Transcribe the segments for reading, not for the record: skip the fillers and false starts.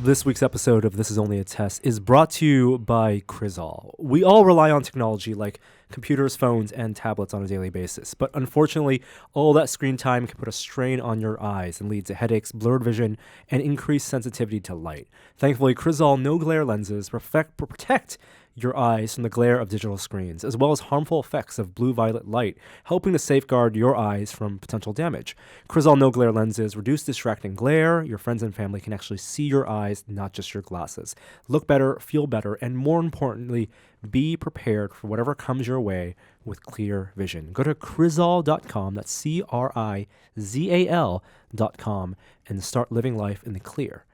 This week's episode of This Is Only a Test is brought to you by Crizal. We all rely on technology like computers, phones, and tablets on a daily basis, but unfortunately, all that screen time can put a strain on your eyes and lead to headaches, blurred vision, and increased sensitivity to light. Thankfully, Crizal no-glare lenses protect your eyes from the glare of digital screens, as well as harmful effects of blue-violet light, helping to safeguard your eyes from potential damage. Crizal no-glare lenses reduce distracting glare. Your friends and family can actually see your eyes, not just your glasses. Look better, feel better, and more importantly, be prepared for whatever comes your way with clear vision. Go to Crizal.com, that's Crizal.com, and start living life in the clear.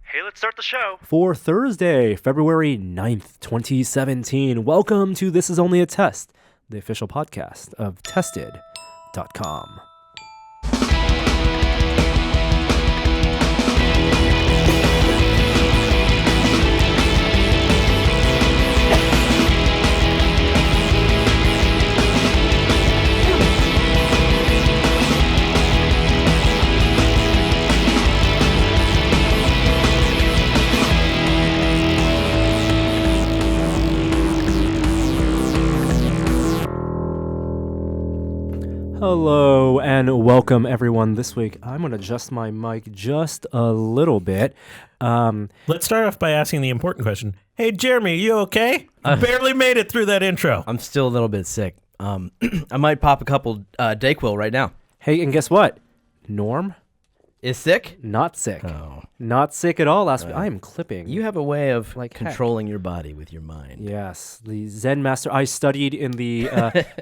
Hey, let's start the show. For Thursday, February 9th, 2017, welcome to This Is Only a Test, the official podcast of Tested.com. Hello and welcome everyone. This week I'm going to adjust my mic just a little bit. Let's start off by asking the important question. Hey Jeremy, you okay? Barely made it through that intro. I'm still a little bit sick. I might pop a couple Dayquil right now. Hey, and guess what? Norm? Is sick? Not sick. Oh. Not sick at all last week. I am clipping. You have a way of Like controlling your body with your mind. Yes, the Zen master. I studied in the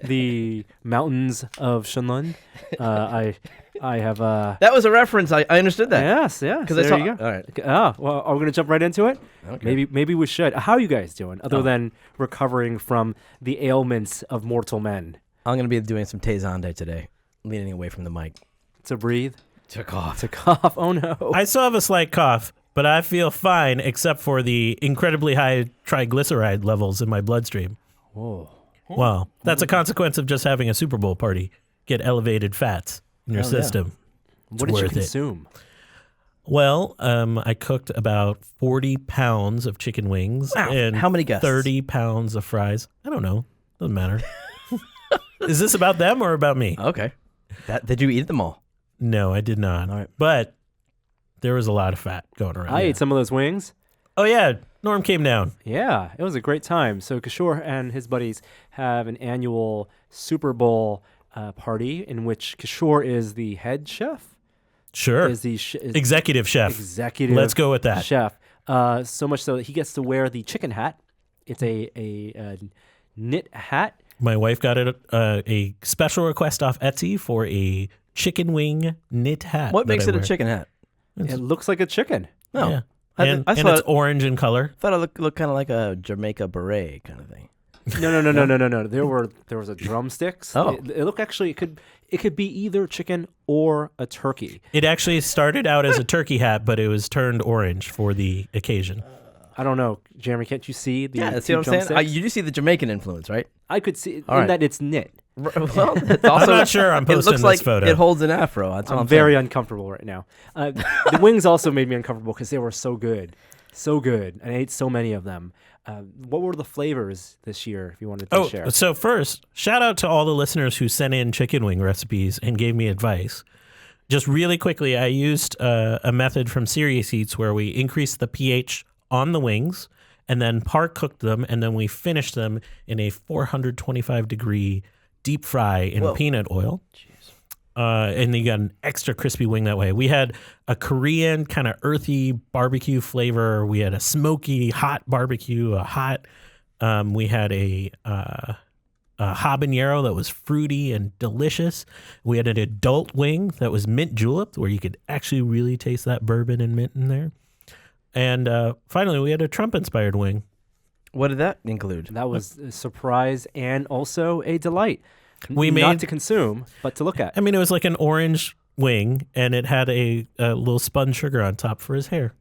the mountains of Shenlun. I have That was a reference. I understood that. Yes, yeah. Because There you go. All right. Oh, well, are we gonna jump right into it? Okay. Maybe we should. How are you guys doing? Other than recovering from the ailments of mortal men. I'm going to be doing some Tezande today, leaning away from the mic. To breathe. To cough. To cough. Oh no. I still have a slight cough, but I feel fine except for the incredibly high triglyceride levels in my bloodstream. Whoa. Well, that's a consequence of just having a Superbowl party. Get elevated fats in your system. What did you worth it. consume? Well, I cooked about 40 pounds of chicken wings. Wow. And How many guests? 30 pounds of fries. I don't know. Doesn't matter. Is this about them or about me? Okay. Did you eat them all? No, I did not. All right. But there was a lot of fat going around. I ate some of those wings. Oh, yeah. Norm came down. Yeah, it was a great time. So Kishore and his buddies have an annual Super Bowl party in which Kishore is the head chef. Sure. Is the Executive chef. Executive. Let's go with that. Chef. So much so that he gets to wear the chicken hat. It's a knit hat. My wife got a special request off Etsy for a chicken wing knit hat. What makes that it I a wear. chicken hat? It looks like a chicken. No. Yeah. I And thought it's orange in color. thought it looked kind of like a Jamaica beret kind of thing. No. There was a drumsticks. Oh. It looked actually it could be either chicken or a turkey. It actually started out as a turkey hat, but it was turned orange for the occasion. I don't know, Jeremy. Can't you see the? Yeah, see two what I'm saying? drumsticks? You do see the Jamaican influence, right? I could see All in right. that it's knit. Well, it's also, I'm not sure I'm it posting looks this like photo. it holds an afro. That's all I'm I'm very saying. uncomfortable right now. The wings also made me uncomfortable because they were so good, and I ate so many of them. What were the flavors this year? If you wanted to share. So first, shout out to all the listeners who sent in chicken wing recipes and gave me advice. Just really quickly, I used a method from Serious Eats where we increased the pH on the wings and then par-cooked them, and then we finished them in a 425-degree deep fry in peanut oil. And you got an extra crispy wing that way. We had a Korean kind of earthy barbecue flavor. We had a smoky hot barbecue, we had a habanero that was fruity and delicious. We had an adult wing that was mint julep, where you could actually really taste that bourbon and mint in there. And finally, we had a Trump-inspired wing. What did that include? That was a surprise and also a delight. We Not made to consume, but to look at. I mean, it was like an orange wing, and it had a little spun sugar on top for his hair.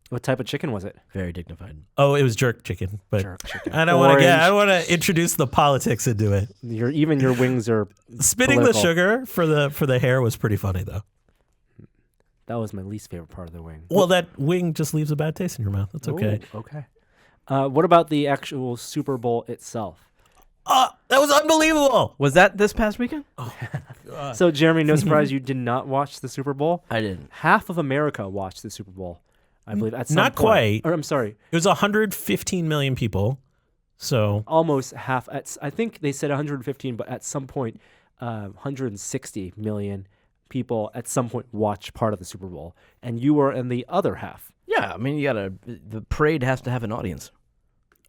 What type of chicken was it? Very dignified. Oh, it was jerk chicken, but Jerk chicken. I don't want to I don't want to introduce the politics into it. Even your wings are Spitting political. the sugar for the hair was pretty funny though. That was my least favorite part of the wing. Well, that wing just leaves a bad taste in your mouth. That's okay. Ooh, okay. What about the actual Super Bowl itself? That was unbelievable. Was that this past weekend? So, Jeremy, no surprise you did not watch the Super Bowl. I didn't. Half of America watched the Super Bowl, I believe. At some Not point. quite. Or, I'm sorry. It was 115 million people. So Almost half. I think they said 115, but at some point, 160 million people at some point watched part of the Super Bowl, and you were in the other half. Yeah, I mean, the parade has to have an audience.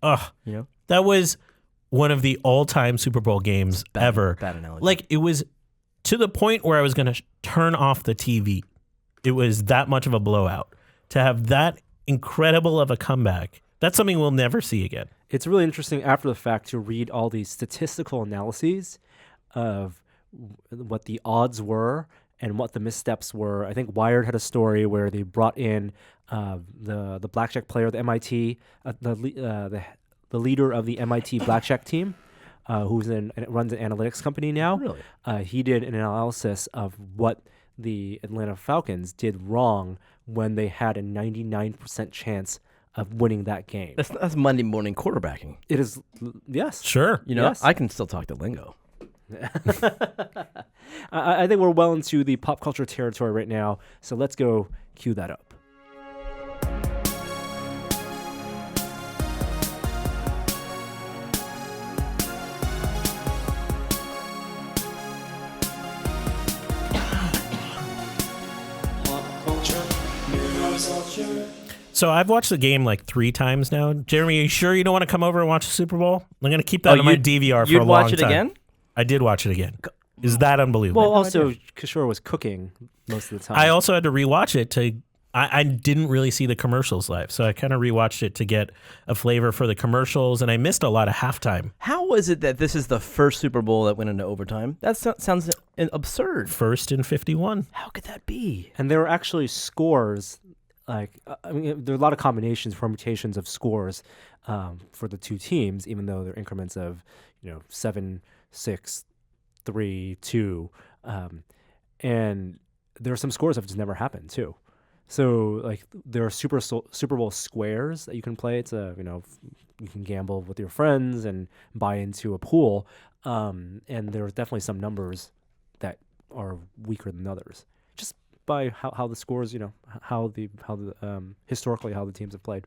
You know, that was one of the all-time Super Bowl games ever. Bad analogy. Like, it was to the point where I was going to turn off the TV. It was that much of a blowout. To have that incredible of a comeback, that's something we'll never see again. it's really interesting after the fact to read all these statistical analyses of what the odds were and what the missteps were. I think Wired had a story where they brought in the blackjack player of the MIT, the leader of the MIT blackjack team, runs an analytics company now. Really? He did an analysis of what the Atlanta Falcons did wrong when they had a 99% chance of winning that game. That's Monday morning quarterbacking. It is, yes. Sure. You know, Yes. I can still talk the lingo. I think we're well into the pop culture territory right now, so let's go cue that up. So I've watched the game like 3 times now. Jeremy, are you sure you don't want to come over and watch the Super Bowl? I'm going to keep that on my DVR for You'd a long watch it time. again? I did watch it again. Is that unbelievable? Well, also, Kishore was cooking most of the time. I also had to rewatch it to. I didn't really see the commercials live, so I kind of rewatched it to get a flavor for the commercials, and I missed a lot of halftime. How was it that this is the first Super Bowl that went into overtime? That sounds absurd. First and 51. How could that be? And there were actually scores, like, I mean, there are a lot of combinations, permutations of scores for the two teams, even though they're increments of, 7, 6, 3, 2. And there are some scores that have just never happened, too. So, like, there are Super Bowl squares that you can play. It's you can gamble with your friends and buy into a pool. And there are definitely some numbers that are weaker than others, just by how the scores, how the historically how the teams have played.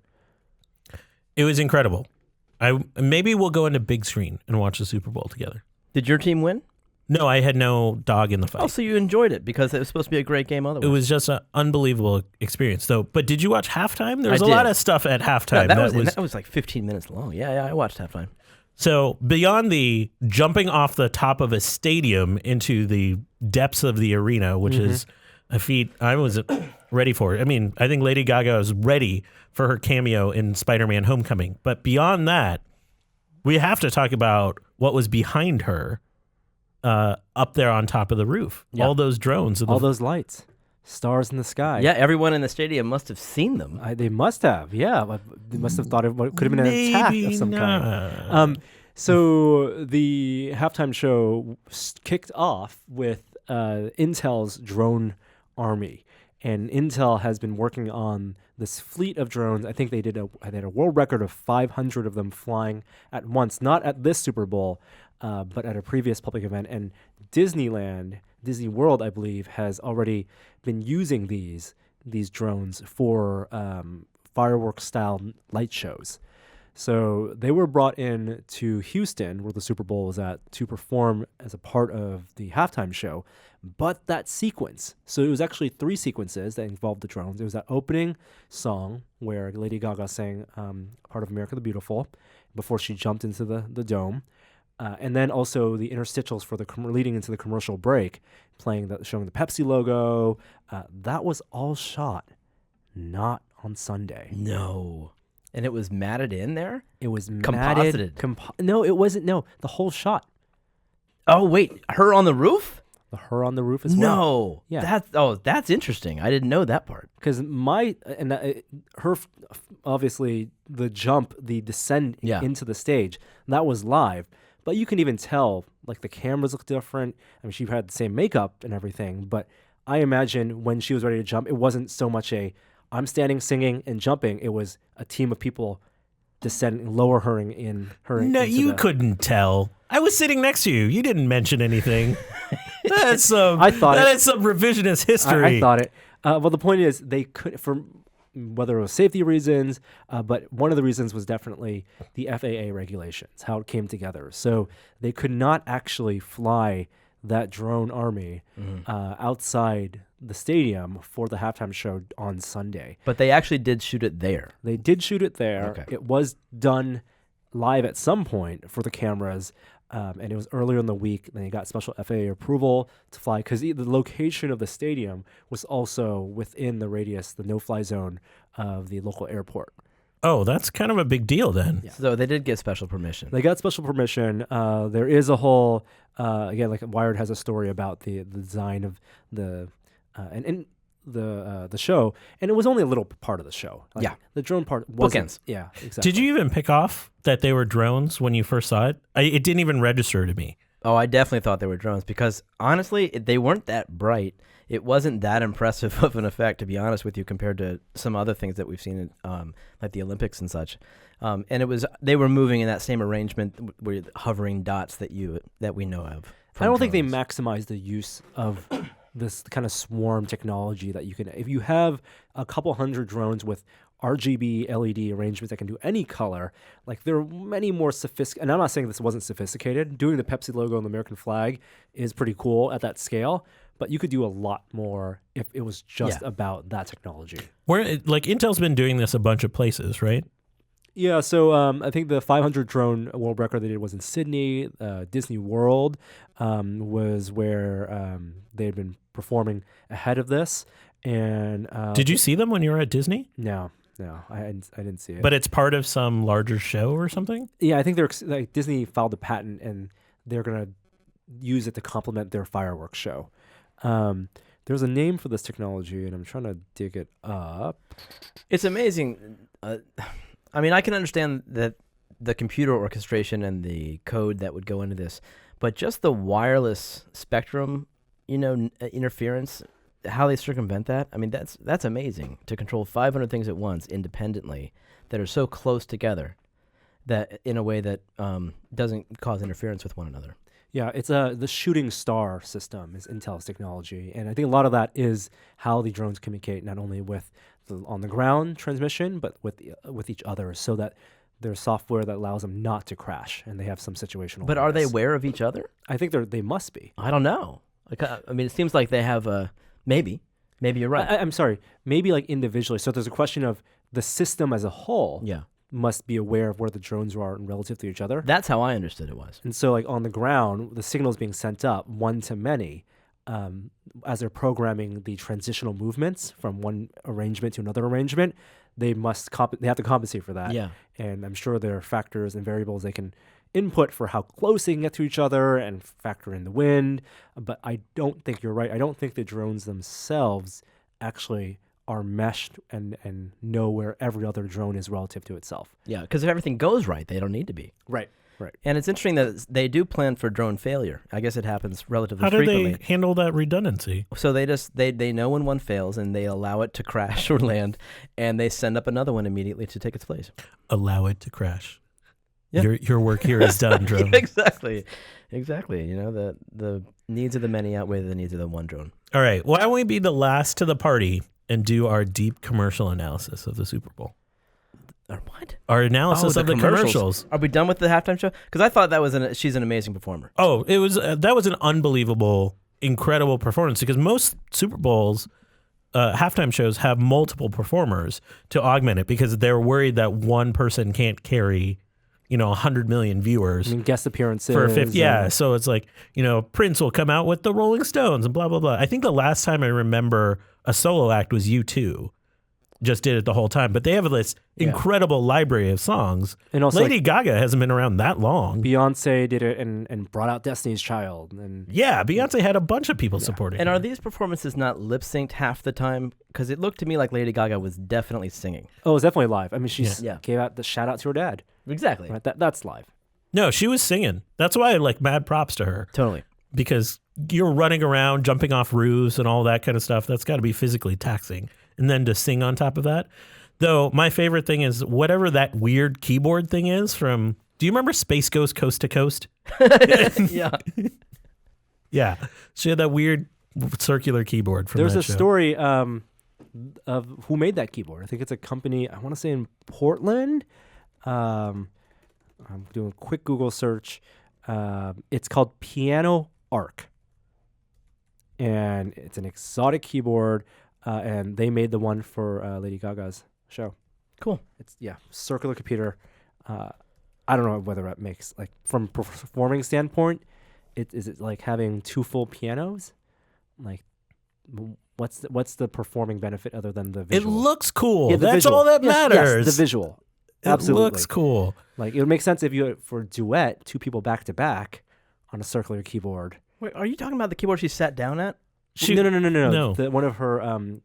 It was incredible. Maybe we'll go into big screen and watch the Super Bowl together. Did your team win? No, I had no dog in the fight. Oh, so you enjoyed it because it was supposed to be a great game otherwise. It was just an unbelievable experience, though. But did you watch halftime? There was I a did. lot of stuff at halftime. That was like 15 minutes long. Yeah, I watched halftime. So beyond the jumping off the top of a stadium into the depths of the arena, which is a feat I wasn't ready for. I mean, I think Lady Gaga was ready for her cameo in Spider-Man Homecoming. But beyond that, we have to talk about what was behind her up there on top of the roof. Yeah. All those drones. All those lights, stars in the sky. Yeah, everyone in the stadium must have seen them. They must have. Yeah, but they must have thought it could have been an attack of some kind. So the halftime show kicked off with Intel's drone army, and Intel has been working on this fleet of drones. I think they had a world record of 500 of them flying at once, not at this Super Bowl, but at a previous public event. And Disney World, I believe, has already been using these drones for fireworks-style light shows. So they were brought in to Houston, where the Super Bowl was at, to perform as a part of the halftime show. But that sequence, so it was actually 3 sequences that involved the drones. It was that opening song where Lady Gaga sang Part of America the Beautiful before she jumped into the dome. And then also the interstitials for leading into the commercial break, showing the Pepsi logo. That was all shot not on Sunday. No. And it was matted in there? It was Composited. No, it wasn't. No, the whole shot. Oh, wait. Her on the roof? Her on the roof as well. No. Yeah. That's interesting. I didn't know that part. Because obviously the jump, the descent into the stage, that was live. But you can even tell, like, the cameras look different. I mean, she had the same makeup and everything, but I imagine when she was ready to jump, it wasn't so much I'm standing, singing, and jumping. It was a team of people descending, lower her in her. No, you couldn't tell. I was sitting next to you. You didn't mention anything. That's some. I thought that is some revisionist history. I thought it. Well, the point is they could, for whether it was safety reasons, but one of the reasons was definitely the FAA regulations, how it came together. So they could not actually fly that drone army outside the stadium for the halftime show on Sunday. But they actually did shoot it there. They did shoot it there. Okay. It was done live at some point for the cameras, and it was earlier in the week. Then they got special FAA approval to fly because the location of the stadium was also within the radius, the no-fly zone of the local airport. Oh, that's kind of a big deal then. Yeah. So they did get special permission. They got special permission. There is a whole, again, like Wired has a story about the design of the the show, and it was only a little part of the show. Like, yeah, the drone part wasn't. Bookends. Yeah, exactly. Did you even pick off that they were drones when you first saw it? It didn't even register to me. Oh, I definitely thought they were drones because honestly, they weren't that bright. It wasn't that impressive of an effect, to be honest with you, compared to some other things that we've seen, like the Olympics and such. And they were moving in that same arrangement with hovering dots that we know of. I don't think they maximize the use of this kind of swarm technology that you can. If you have a couple hundred drones with RGB LED arrangements that can do any color, like there are many more sophisticated. And I'm not saying this wasn't sophisticated. Doing the Pepsi logo on the American flag is pretty cool at that scale. But you could do a lot more if it was just about that technology. Like Intel's been doing this a bunch of places, right? Yeah, so I think the 500 drone world record they did was in Sydney. Disney World was where they had been performing ahead of this. And did you see them when you were at Disney? No, I didn't see it. But it's part of some larger show or something? Yeah, I think Disney filed a patent and they're going to use it to complement their fireworks show. There's a name for this technology, and I'm trying to dig it up. It's amazing. I mean, I can understand that the computer orchestration and the code that would go into this, but just the wireless spectrum, interference, how they circumvent that. I mean, that's amazing to control 500 things at once independently that are so close together that in a way that doesn't cause interference with one another. Yeah, it's the shooting star system is Intel's technology, and I think a lot of that is how the drones communicate not only with the on the ground transmission, but with each other, so that there's software that allows them not to crash, and they have some situational. But are they aware of each other? I think they must be. I don't know. Like, I mean, it seems like they have a maybe. Maybe you're right. I'm sorry. Maybe like individually. So there's a question of the system as a whole. Yeah. Must be aware of where the drones are relative to each other. That's how I understood it was. And so like on the ground, the signal's being sent up one to many as they're programming the transitional movements from one arrangement to another arrangement. They must they have to compensate for that. Yeah. And I'm sure there are factors and variables they can input for how close they can get to each other and factor in the wind. But I don't think you're right. I don't think the drones themselves actually are meshed and know where every other drone is relative to itself. Yeah, because if everything goes right, they don't need to be. Right. And it's interesting that they do plan for drone failure. I guess it happens relatively How do frequently. they handle that redundancy? So they know when one fails and they allow it to crash or land, and they send up another one immediately to take its place. Allow it to crash. Yeah. Your work here is done, drone. Exactly. The needs of the many outweigh the needs of the one drone. All right. Why don't we be the last to the party and do our deep commercial analysis of the Super Bowl? Or what? Our analysis of the commercials. Are we done with the halftime show? Because I thought that was she's an amazing performer. Oh, it was that was an unbelievable, incredible performance because most Super Bowls halftime shows have multiple performers to augment it because they're worried that one person can't carry 100 million viewers. I mean, guest appearances. For 50, yeah. So it's like, Prince will come out with the Rolling Stones and blah, blah, blah. I think the last time I remember a solo act was U2. Just did it the whole time. But they have this incredible library of songs. And also Lady Gaga hasn't been around that long. Beyonce did it and brought out Destiny's Child. And yeah, Beyonce had a bunch of people supporting And her. are these performances not lip-synced half the time? Because it looked to me like Lady Gaga was definitely singing. Oh, it was definitely live. I mean, she Yeah. gave out the shout out to her dad. Exactly. Right? That's live. No, she was singing. That's why I mad props to her. Totally. because you're running around, jumping off roofs and all that kind of stuff. That's got to be physically taxing. And then to sing on top of that. Though my favorite thing is whatever that weird keyboard thing is from, do you remember Space Ghost Coast to Coast? Yeah. Yeah. She had that weird circular keyboard from There's that a show. story of who made that keyboard. I think it's a company, I want to say in Portland. I'm doing a quick Google search. It's called Piano Arc. And it's an exotic keyboard. And they made the one for Lady Gaga's show. Cool. It's, circular computer. I don't know whether that makes, like, from performing standpoint, is it like having two full pianos? Like, what's the performing benefit other than the It visual? looks cool. Yeah, the That's visual. all that Yes, matters. the visual. It Absolutely. looks cool. Like, it would make sense if you, for duet, two people back to back on a circular keyboard. Wait, are you talking about the keyboard she sat down at? No. No. One of her, One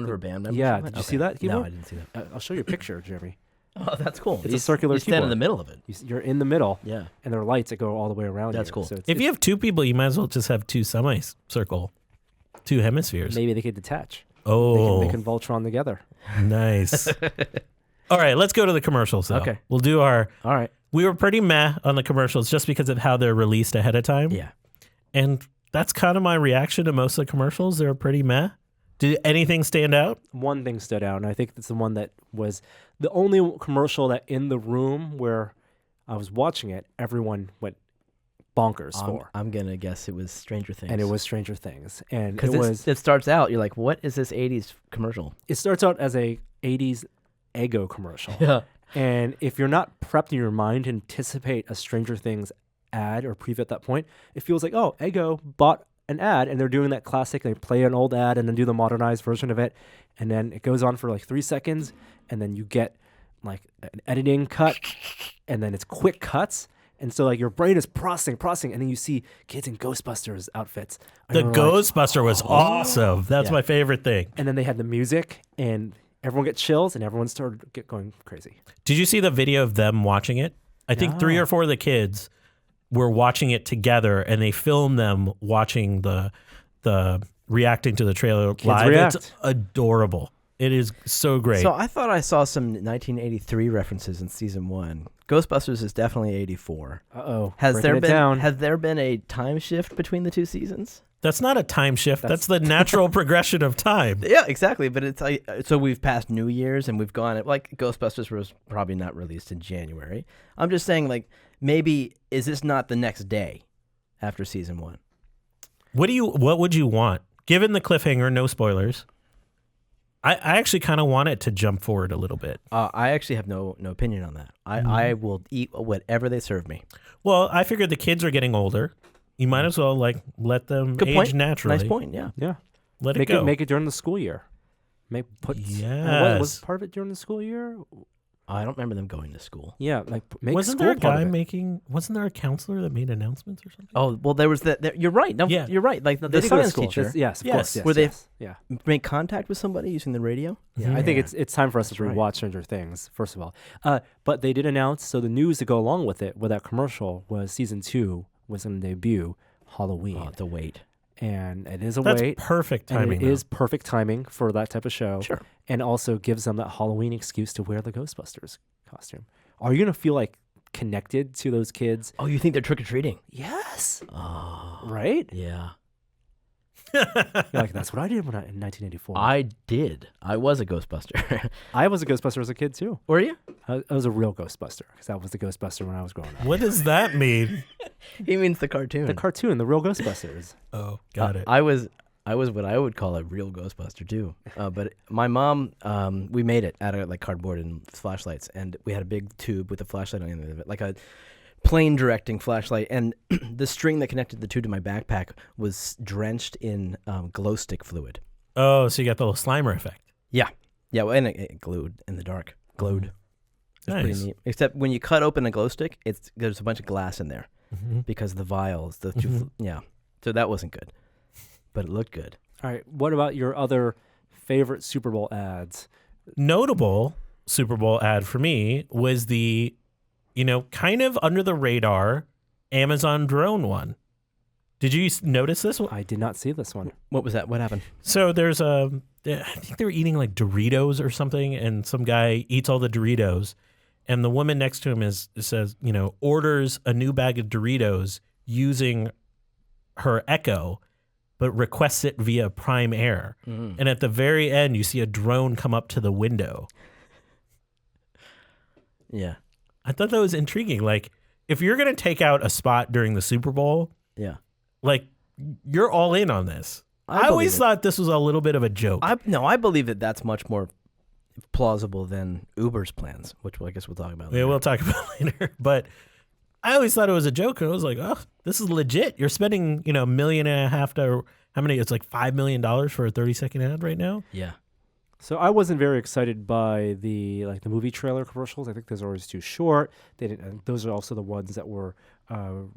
of her band members. Yeah, or something? did you see that No, keyboard? I didn't see that. I'll show you a picture, Jeremy. Oh, that's cool. It's a circular You stand in keyboard. the middle of it. You're in the middle, Yeah. and there are lights that go all the way around. That's you. cool. So it's, If you have two people, you might as well just have two semicircle, two hemispheres. maybe they could detach. Oh, They can Voltron together. nice. All right, let's go to the commercials, though. Okay. We'll do our... All right. We were pretty meh on the commercials just because of how they're released ahead of time. Yeah. And that's kind of my reaction to most of the commercials. They're pretty meh. Did anything stand out? One thing stood out, and I think it's the one that was the only commercial that in the room where I was watching it, everyone went bonkers for. I'm going to guess it was Stranger Things. And it was Stranger Things. And Because it starts out, you're like, what is this 80s commercial? it starts out as a 80s Eggo commercial. Yeah. And if you're not prepped in your mind to anticipate a Stranger Things ad or preview at that point, it feels like, oh, Eggo bought an ad and they're doing that classic, they play an old ad and then do the modernized version of it. And then it goes on for like 3 seconds and then you get like an editing cut and then it's quick cuts. And so like your brain is processing and then you see kids in Ghostbusters outfits. The And you're like, Ghostbuster was awesome. That's Yeah. my favorite thing. and then they had the music and everyone get chills and everyone started going crazy. Did you see the video of them watching it? I think 3 No. or 4 of the kids were watching it together, and they filmed them watching the reacting to the trailer live. react. It's adorable. It is so great. So I thought I saw some 1983 references in season 1. Ghostbusters is definitely 84. Uh-oh. Has breaking it down. there been a time shift between the two seasons? That's not a time shift. That's the natural progression of time. Yeah, exactly. But it's like, so we've passed New Year's and we've gone, like Ghostbusters was probably not released in January. I'm just saying, like, maybe is this not the next day after season 1? What would you want? Given the cliffhanger, no spoilers. I actually kind of want it to jump forward a little bit. I actually have no opinion on that. I will eat whatever they serve me. Well, I figured the kids are getting older. You might as well like let them Good age point. naturally. Nice point. Yeah. Yeah. Let Make it go. Make it during the school year. What Yes. was part of it during the school year? I don't remember them going to school. Yeah, like make Wasn't school there a part guy of it. making? Wasn't there a counselor that made announcements or something? Oh well, there was that. You're right. No, Yeah. you're right. Like the They did go to science school. teacher. Yes, of Yes. course. Yes, Were they- yes. Yeah. Make contact with somebody using the radio. Yeah, I think it's time for us to right. rewatch Stranger Things, first of all. But they did announce, so the news to go along with it, with that commercial, was season 2 was going to debut Halloween. Oh, the wait. And it is a That's wait. perfect And timing. it is perfect timing for that type of show. Sure. And also gives them that Halloween excuse to wear the Ghostbusters costume. Are you going to feel like connected to those kids? Oh, you think they're trick or treating? Yes. Oh, Right? yeah. You're like, that's what I did in 1984. I did. I was a Ghostbuster. I was a Ghostbuster as a kid, too. Were you? I was a real Ghostbuster because that was the Ghostbuster when I was growing up. What does that mean? He means the cartoon. The cartoon, the real Ghostbusters. Oh, got it. I was what I would call a real Ghostbuster too. But my mom, we made it out of like cardboard and flashlights, and we had a big tube with a flashlight on the end of it, like a plane directing flashlight, and the string that connected the two to my backpack was drenched in glow stick fluid. Oh, so you got the little Slimer effect. Yeah, well, and it glowed in the dark. Glowed. It's Nice. pretty neat. Except when you cut open a glow stick, there's a bunch of glass in there Mm-hmm. because the vials, the two, yeah. So that wasn't good, but it looked good. All right. What about your other favorite Super Bowl ads? Notable Super Bowl ad for me was the, kind of under the radar Amazon drone one. Did you notice this one? I did not see this one. What was that? What happened? So there's I think they were eating like Doritos or something, and some guy eats all the Doritos, and the woman next to him says, orders a new bag of Doritos using her Echo, but requests it via Prime Air. And at the very end, you see a drone come up to the window. Yeah. I thought that was intriguing. Like, if you're going to take out a spot during the Super Bowl, Yeah. like, you're all in on this. I always thought this was a little bit of a joke. I believe that that's much more plausible than Uber's plans, which I guess we'll talk about later. Yeah, we'll talk about it later. But I always thought it was a joke. And I was like, oh, this is legit. You're spending, $1.5 million to how many? It's like $5 million for a 30-second ad right now. Yeah. So I wasn't very excited by the movie trailer commercials. I think those are always too short. They didn't. Those are also the ones that were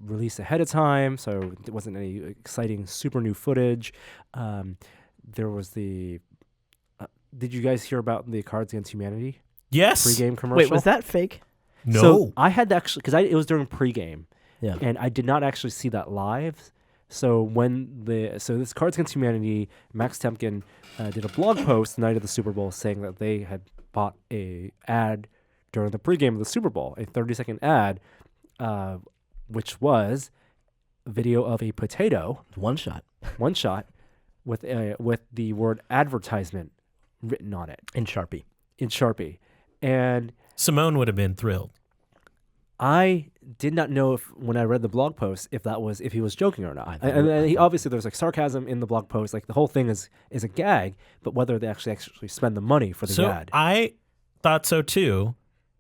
released ahead of time, so there wasn't any exciting super new footage. There was the. Did you guys hear about the Cards Against Humanity Yes. pregame commercial? Wait, was that fake? No. So I had to actually, because it was during pregame, Yeah. and I did not actually see that live. So this Cards Against Humanity, Max Temkin did a blog post the night of the Super Bowl saying that they had bought a ad during the pregame of the Super Bowl, a 30-second ad, which was a video of a potato, One shot. one shot, with the word advertisement written on it In Sharpie. in Sharpie, and Simone would have been thrilled. I did not know when I read the blog post if he was joking or not. I thought- And he obviously there's like sarcasm in the blog post, like the whole thing is a gag, but whether they actually spend the money for the So ad. I thought so too.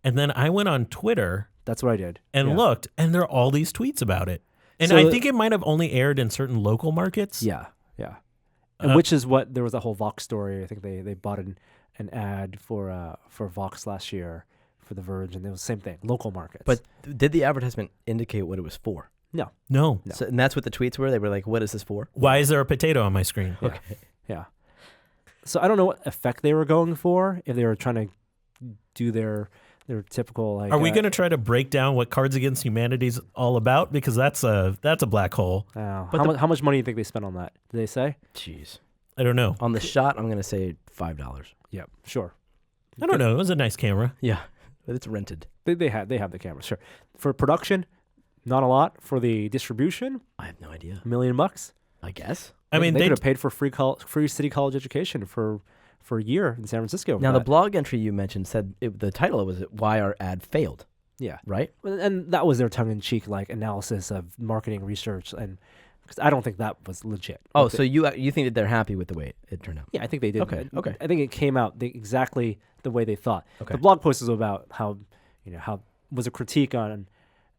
And then I went on Twitter That's what I did. and Yeah. looked, and there are all these tweets about it. And So- I think it might have only aired in certain local markets. Yeah. And which is what there was a whole Vox story. I think they bought an ad for Vox last year for The Verge, and it was the same thing, local markets. But did the advertisement indicate what it was for? no. No. So, and that's what the tweets were? They were like, what is this for? Why is there a potato on my screen? Yeah. Yeah. So I don't know what effect they were going for, if they were trying to do their typical like. Are we going to try to break down what Cards Against Humanity is all about? Because that's a black hole. How much money do you think they spent on that? Did they say? Jeez. I don't know. On the shot, I'm going to say $5. Yeah, sure. I don't know. It was a nice camera. Yeah. But it's rented. They have the camera, sure. For production, not a lot. For the distribution, I have no idea. $1 million. I guess. I mean, they could have paid for free city college education for a year in San Francisco. Now, the blog entry you mentioned said the title was Why Our Ad Failed, yeah, right? and that was their tongue-in-cheek like analysis of marketing research, and because I don't think that was legit. Oh, so you think that they're happy with the way it turned out? Yeah, I think they did. Okay. I think it came out exactly the way they thought. Okay. The blog post is about how was a critique on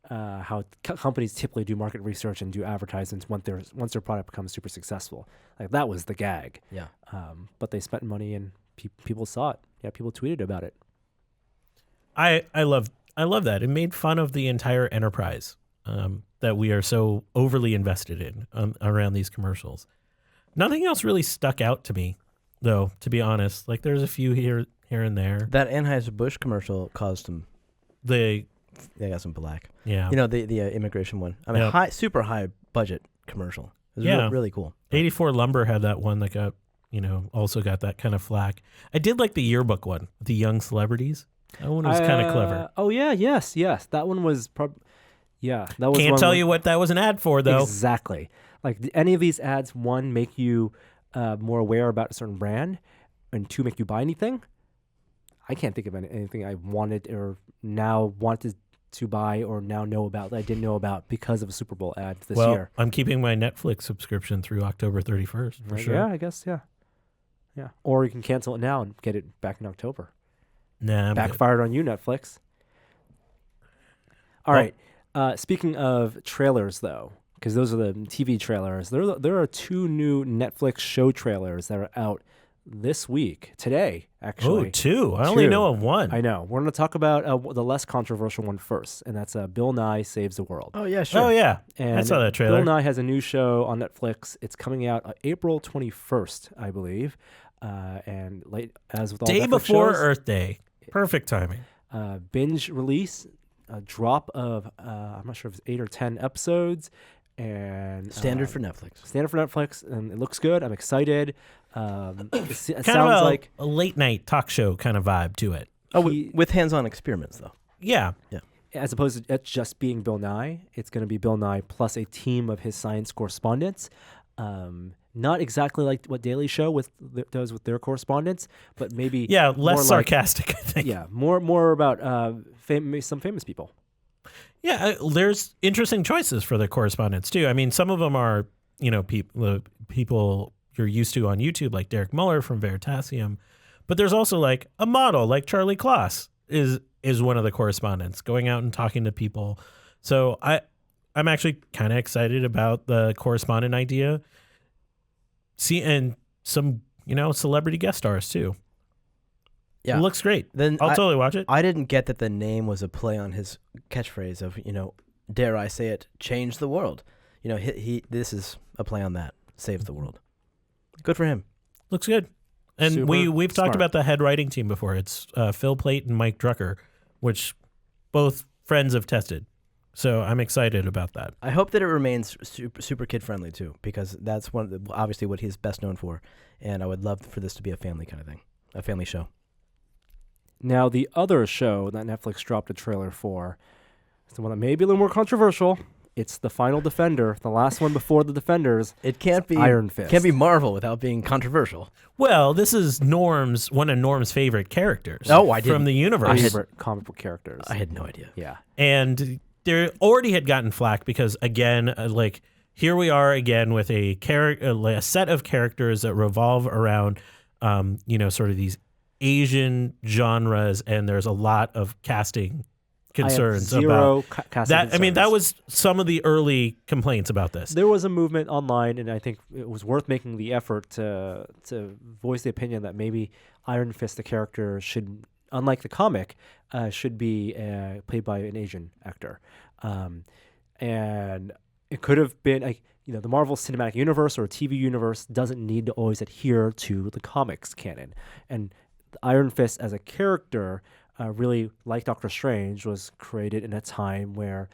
how companies typically do market research and do advertisements once their product becomes super successful. Like that was the gag. Yeah. But they spent money and people saw it. Yeah, people tweeted about it. I love that. It made fun of the entire enterprise that we are so overly invested in around these commercials. Nothing else really stuck out to me, though, to be honest. Like there's a few here and there. That Anheuser-Busch commercial caused some. They got some black. Yeah. The immigration one. I mean, Yep. super high budget commercial. It was Yeah. really cool. 84 Lumber had that one that got, also got that kind of flack. I did like the yearbook one, the young celebrities. That one was kind of clever. Oh yeah, yes. That one was that was. Can't tell you what that was an ad for, though. Exactly. Like any of these ads, one, make you more aware about a certain brand, and two, make you buy anything. I can't think of anything I wanted or now wanted to buy or now know about that I didn't know about because of a Super Bowl ad this year. I'm keeping my Netflix subscription through October 31st for sure. Yeah, I guess. Yeah. Or you can cancel it now and get it back in October. Nah, I'm good. Backfired on you, Netflix. All right. Speaking of trailers, though, because those are the TV trailers, there are two new Netflix show trailers that are out this week, today, actually. Oh, two. I only know of one. I know. We're going to talk about the less controversial one first, and that's Bill Nye Saves the World. Oh, yeah, sure. Oh, yeah. And I saw that trailer. Bill Nye has a new show on Netflix. It's coming out April 21st, I believe. And late as with all Day Netflix before shows, Earth Day. Perfect timing. binge release, a drop of I'm not sure if it's 8 or 10 episodes, and Standard for Netflix. Standard for Netflix, and it looks good. I'm excited. It Kind sounds of like a late night talk show kind of vibe to it. Oh, with hands-on experiments though. Yeah. as opposed to it just being Bill Nye, it's going to be Bill Nye plus a team of his science correspondents. Not exactly like what Daily Show does with their correspondents, but maybe less sarcastic. I think. Yeah, more about some famous people. Yeah, there's interesting choices for the correspondents too. I mean, some of them are people you're used to on YouTube, like Derek Muller from Veritasium, but there's also like a model like Charlie Kloss is one of the correspondents going out and talking to people. So I'm actually kind of excited about the correspondent idea. See, and some celebrity guest stars too. Yeah, it looks great. Then I'll totally watch it. I didn't get that the name was a play on his catchphrase of dare I say it, change the world. This is a play on that, save the world. Good for him. Looks good. And Super we've smart. talked about the head writing team before. It's Phil Plait and Mike Drucker, which both friends have tested. So I'm excited about that. I hope that it remains super kid friendly too, because that's obviously what he's best known for. And I would love for this to be a family kind of thing, a family show. Now, the other show that Netflix dropped a trailer for is the one that may be a little more controversial. It's The Final Defender, the last one before the Defenders. It can't be Iron Fist. Can't be Marvel without being controversial. Well, this is one of Norm's favorite characters. Oh, I didn't. From the universe. Favorite comic book characters. I had no idea. Yeah. And they already had gotten flack because, again, here we are again with a set of characters that revolve around, sort of these Asian genres, and there's a lot of casting concerns about casting that. concerns. I mean, that was some of the early complaints about this. There was a movement online, and I think it was worth making the effort to voice the opinion that maybe Iron Fist, the character, should, unlike the comic, should be played by an Asian actor. And it could have been the Marvel Cinematic Universe or TV universe doesn't need to always adhere to the comics canon. And Iron Fist as a character, really like Doctor Strange, was created in a time where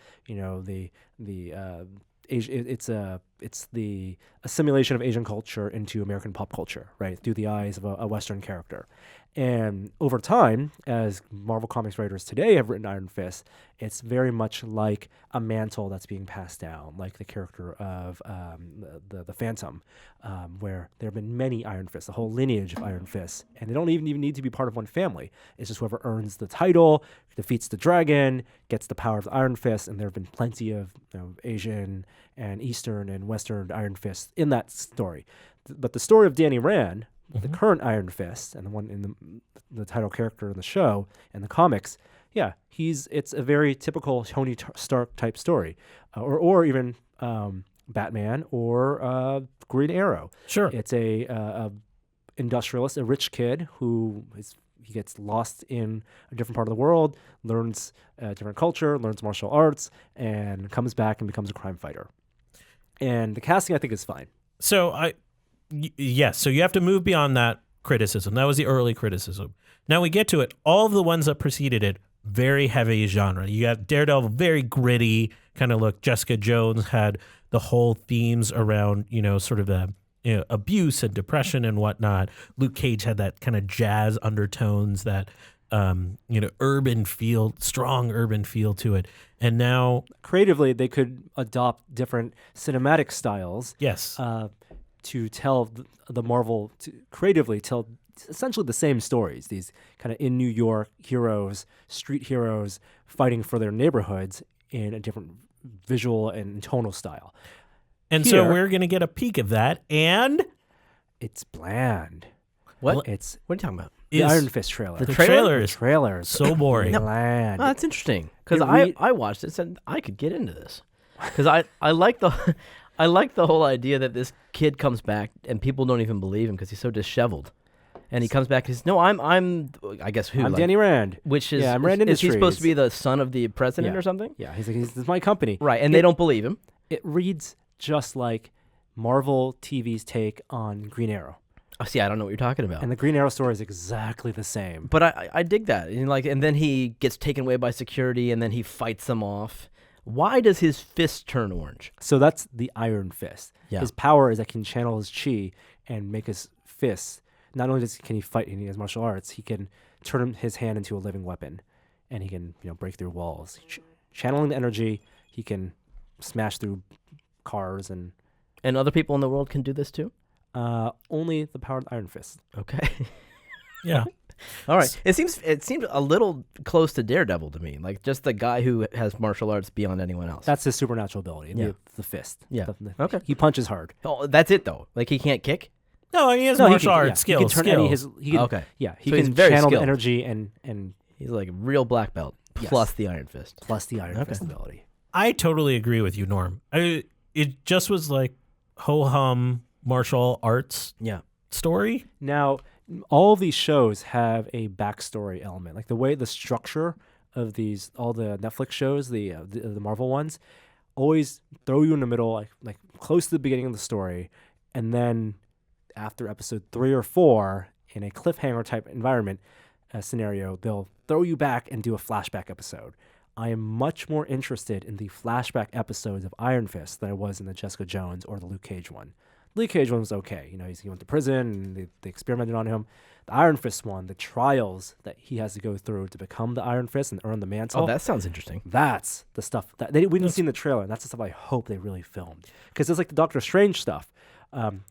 it's the assimilation of Asian culture into American pop culture, right, through the eyes of a Western character. And over time, as Marvel Comics writers today have written Iron Fist, it's very much like a mantle that's being passed down, like the character of the Phantom, where there have been many Iron Fists, a whole lineage of Iron Fists, and they don't even need to be part of one family. It's just whoever earns the title, defeats the dragon, gets the power of the Iron Fist, and there have been plenty of Asian and Eastern and Western Iron Fists in that story. But the story of Danny Rand, the current Iron Fist, and the one in the title character in the show and the comics, it's a very typical Tony Stark type story, or even Batman or Green Arrow. Sure, it's a industrialist, a rich kid he gets lost in a different part of the world, learns a different culture, learns martial arts, and comes back and becomes a crime fighter. And the casting, I think, is fine. So yes, so you have to move beyond that criticism. That was the early criticism. Now we get to it. All of the ones that preceded it, very heavy genre. You got Daredevil, very gritty kind of look. Jessica Jones had the whole themes around, sort of the abuse and depression and whatnot. Luke Cage had that kind of jazz undertones, that urban feel, strong urban feel to it. And now creatively, they could adopt different cinematic styles. Yes. To tell the Marvel, to creatively tell essentially the same stories. These kind of in New York heroes, street heroes fighting for their neighborhoods in a different visual and tonal style. And Here, so we're going to get a peek of that, and it's bland. What? What are you talking about? The Iron Fist trailer. The trailer is so boring. Bland. Oh, that's interesting, because I watched it and said I could get into this, because I like the I like the whole idea that this kid comes back and people don't even believe him because he's so disheveled, and he comes back and says, "No, I'm I guess who? I'm Danny Rand, which is I'm Rand is he Industries. supposed to be the son of the president or something? Yeah, he's like, this is my company, right? And they don't believe him. It reads just like Marvel TV's take on Green Arrow. Oh, see, I don't know what you're talking about. And the Green Arrow story is exactly the same. But I dig that. And then he gets taken away by security, and then he fights them off Why does his fist turn orange? So that's the Iron Fist. Yeah. His power is that he can channel his chi and make his fists. Not only can he fight and he has martial arts, he can turn his hand into a living weapon, and he can break through walls. Channeling the energy, he can smash through cars and other people in the world can do this too? only the power of the Iron Fist. Okay. Yeah. All right. It seems a little close to Daredevil to me, like just the guy who has martial arts beyond anyone else. That's his supernatural ability, the fist. Yeah. Okay. He punches hard. Oh, that's it though. Like he can't kick. No, he has No, martial he arts skills. He can turn any Okay. Yeah, he So he's can very channel the skilled. energy and He's like a real black belt plus the Iron Fist. plus the Iron Fist ability. I totally agree with you, Norm. It just was like ho-hum martial arts Yeah. story. Now, all of these shows have a backstory element, like the way the structure of all the Netflix shows, the Marvel ones, always throw you in the middle, like close to the beginning of the story, and then after episode 3 or 4, in a cliffhanger type environment scenario, they'll throw you back and do a flashback episode. I am much more interested in the flashback episodes of Iron Fist than I was in the Jessica Jones or the Luke Cage one. The Luke Cage one was okay. He went to prison and they experimented on him. The Iron Fist one, the trials that he has to go through to become the Iron Fist and earn the mantle. Oh, that sounds interesting. That's the stuff that we didn't see in the trailer. And that's the stuff I hope they really filmed. Because it's like the Doctor Strange stuff.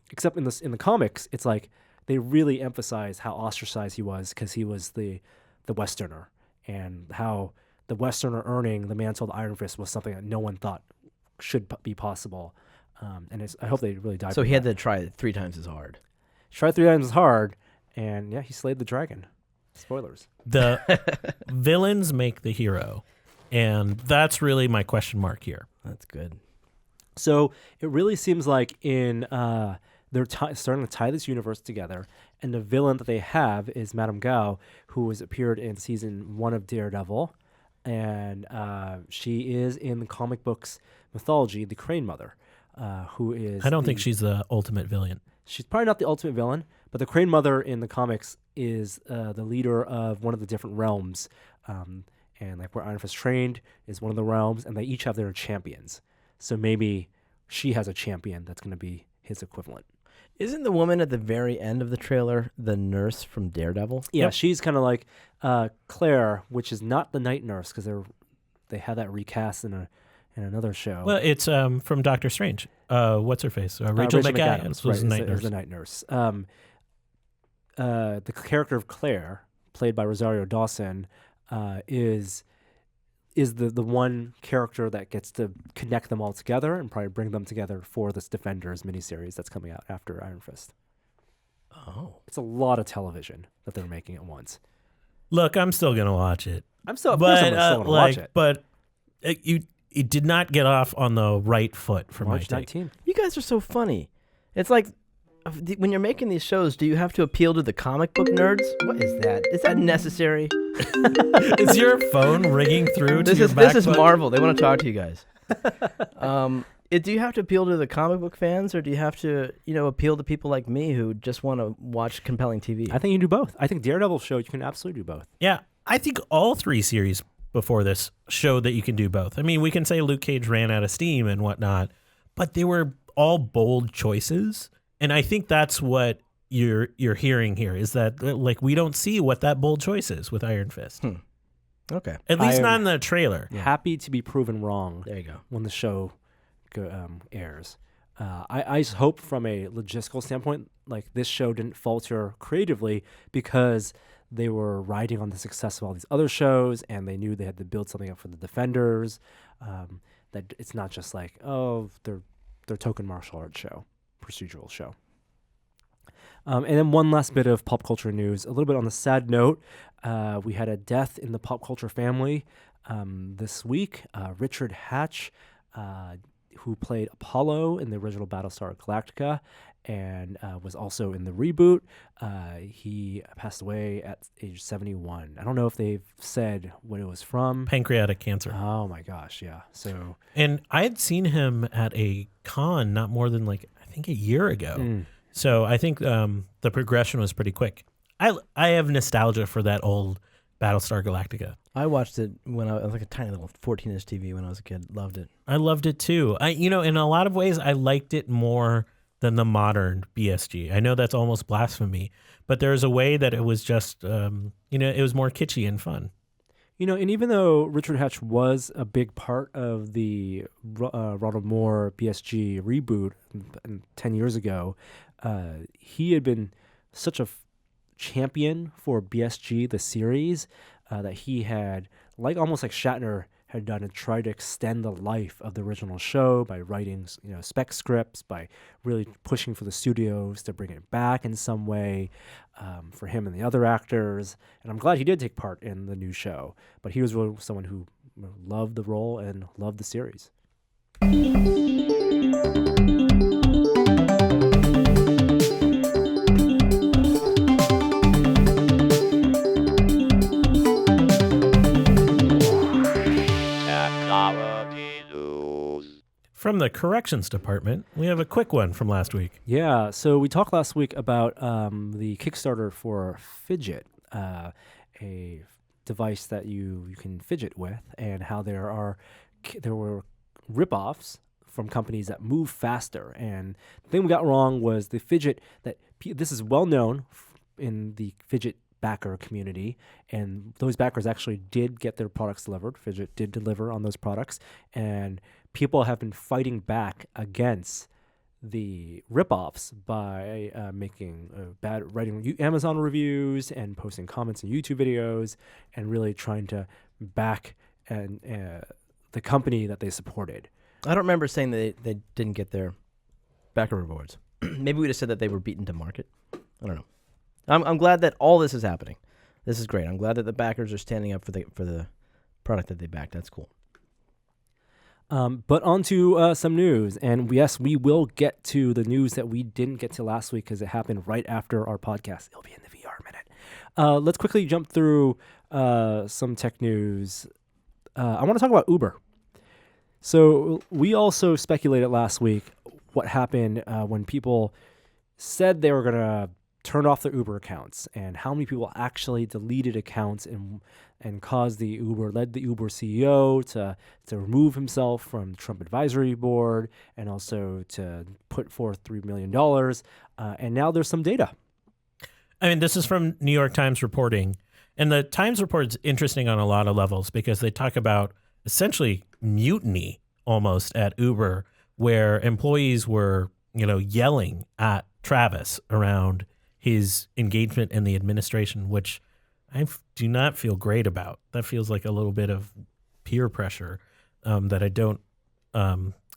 Except in the comics, it's like they really emphasize how ostracized he was because he was the Westerner, and how the Westerner earning the mantle of the Iron Fist was something that no one thought should be possible. And I hope they really dive. So he had to try it 3 times as hard. Try 3 times as hard, and he slayed the dragon. Spoilers. The villains make the hero, and that's really my question mark here. That's good. So it really seems like they're starting to tie this universe together, and the villain that they have is Madame Gao, who has appeared in season 1 of Daredevil, and she is in the comic books mythology, the Crane Mother, who is. I don't think she's the ultimate villain. She's probably not the ultimate villain, but the Crane Mother in the comics is the leader of one of the different realms, and like where Iron Fist trained is one of the realms, and they each have their champions. So maybe she has a champion that's going to be his equivalent. Isn't the woman at the very end of the trailer the nurse from Daredevil? Yeah, Yep. she's kind of like Claire, which is not the night nurse because they had that recast in another show. Well, it's from Doctor Strange. What's her face? Rachel McAdams was the night nurse. the night nurse. The character of Claire, played by Rosario Dawson, is the one character that gets to connect them all together and probably bring them together for this Defenders miniseries that's coming out after Iron Fist. Oh. It's a lot of television that they're making at once. Look, I'm still gonna watch it. Of course I'm still going to watch it. But it did not get off on the right foot for March my take. 19th. You guys are so funny. It's like when you're making these shows, do you have to appeal to the comic book nerds? What is that? Is that necessary? Is your phone ringing through to your This is MacBook? Marvel. They want to talk to you guys. Do you have to appeal to the comic book fans, or do you have to, appeal to people like me who just want to watch compelling TV? I think you can do both. I think Daredevil show you can absolutely do both. Yeah, I think all 3 series before this show that you can do both. I mean, we can say Luke Cage ran out of steam and whatnot, but they were all bold choices. And I think that's what you're hearing here is that like we don't see what that bold choice is with Iron Fist. Okay. At least I not am in the trailer. Happy to be proven wrong There you go. when the show airs. I just hope from a logistical standpoint, like this show didn't falter creatively because they were riding on the success of all these other shows and they knew they had to build something up for the Defenders. That it's not just like, their token martial arts show, procedural show. And then one last bit of pop culture news, a little bit on the sad note. We had a death in the pop culture family this week. Richard Hatch, who played Apollo in the original Battlestar Galactica and was also in the reboot. He passed away at age 71. I don't know if they've said what it was from. Pancreatic cancer. Oh my gosh, yeah. So And I had seen him at a con not more than I think a year ago. So I think the progression was pretty quick. I have nostalgia for that old Battlestar Galactica. I watched it when I was like a tiny little 14-inch TV when I was a kid. Loved it. I loved it too. In a lot of ways, I liked it more than the modern BSG. I know that's almost blasphemy, but there's a way that it was just, it was more kitschy and fun. And even though Richard Hatch was a big part of the Ronald Moore BSG reboot 10 years ago, he had been such a champion for BSG, the series, that he had, almost like Shatner had done, and tried to extend the life of the original show by writing, spec scripts, by really pushing for the studios to bring it back in some way for him and the other actors. And I'm glad he did take part in the new show. But he was really someone who loved the role and loved the series. From the corrections department, we have a quick one from last week. Yeah, so we talked last week about the Kickstarter for Fidget, a device that you can fidget with, and how there were ripoffs from companies that move faster. And the thing we got wrong was the Fidget this is well known in the Fidget backer community, and those backers actually did get their products delivered. Fidget did deliver on those products, and people have been fighting back against the ripoffs by writing Amazon reviews and posting comments in YouTube videos, and really trying to back the company that they supported. I don't remember saying that they didn't get their backer rewards. Maybe we just said that they were beaten to market. I don't know. I'm glad that all this is happening. This is great. I'm glad that the backers are standing up for the product that they backed. That's cool. But on to some news. And yes, we will get to the news that we didn't get to last week because it happened right after our podcast. It'll be in the VR minute. Let's quickly jump through some tech news. I want to talk about Uber. So we also speculated last week what happened when people said they were going to turn off their Uber accounts, and how many people actually deleted accounts and led the Uber CEO to remove himself from the Trump advisory board, and also to put forth $3 million. And now there's some data. I mean, this is from New York Times reporting, and the Times report is interesting on a lot of levels because they talk about essentially mutiny almost at Uber, where employees were, yelling at Travis around his engagement in the administration, which I do not feel great about. That feels like a little bit of peer pressure that I don't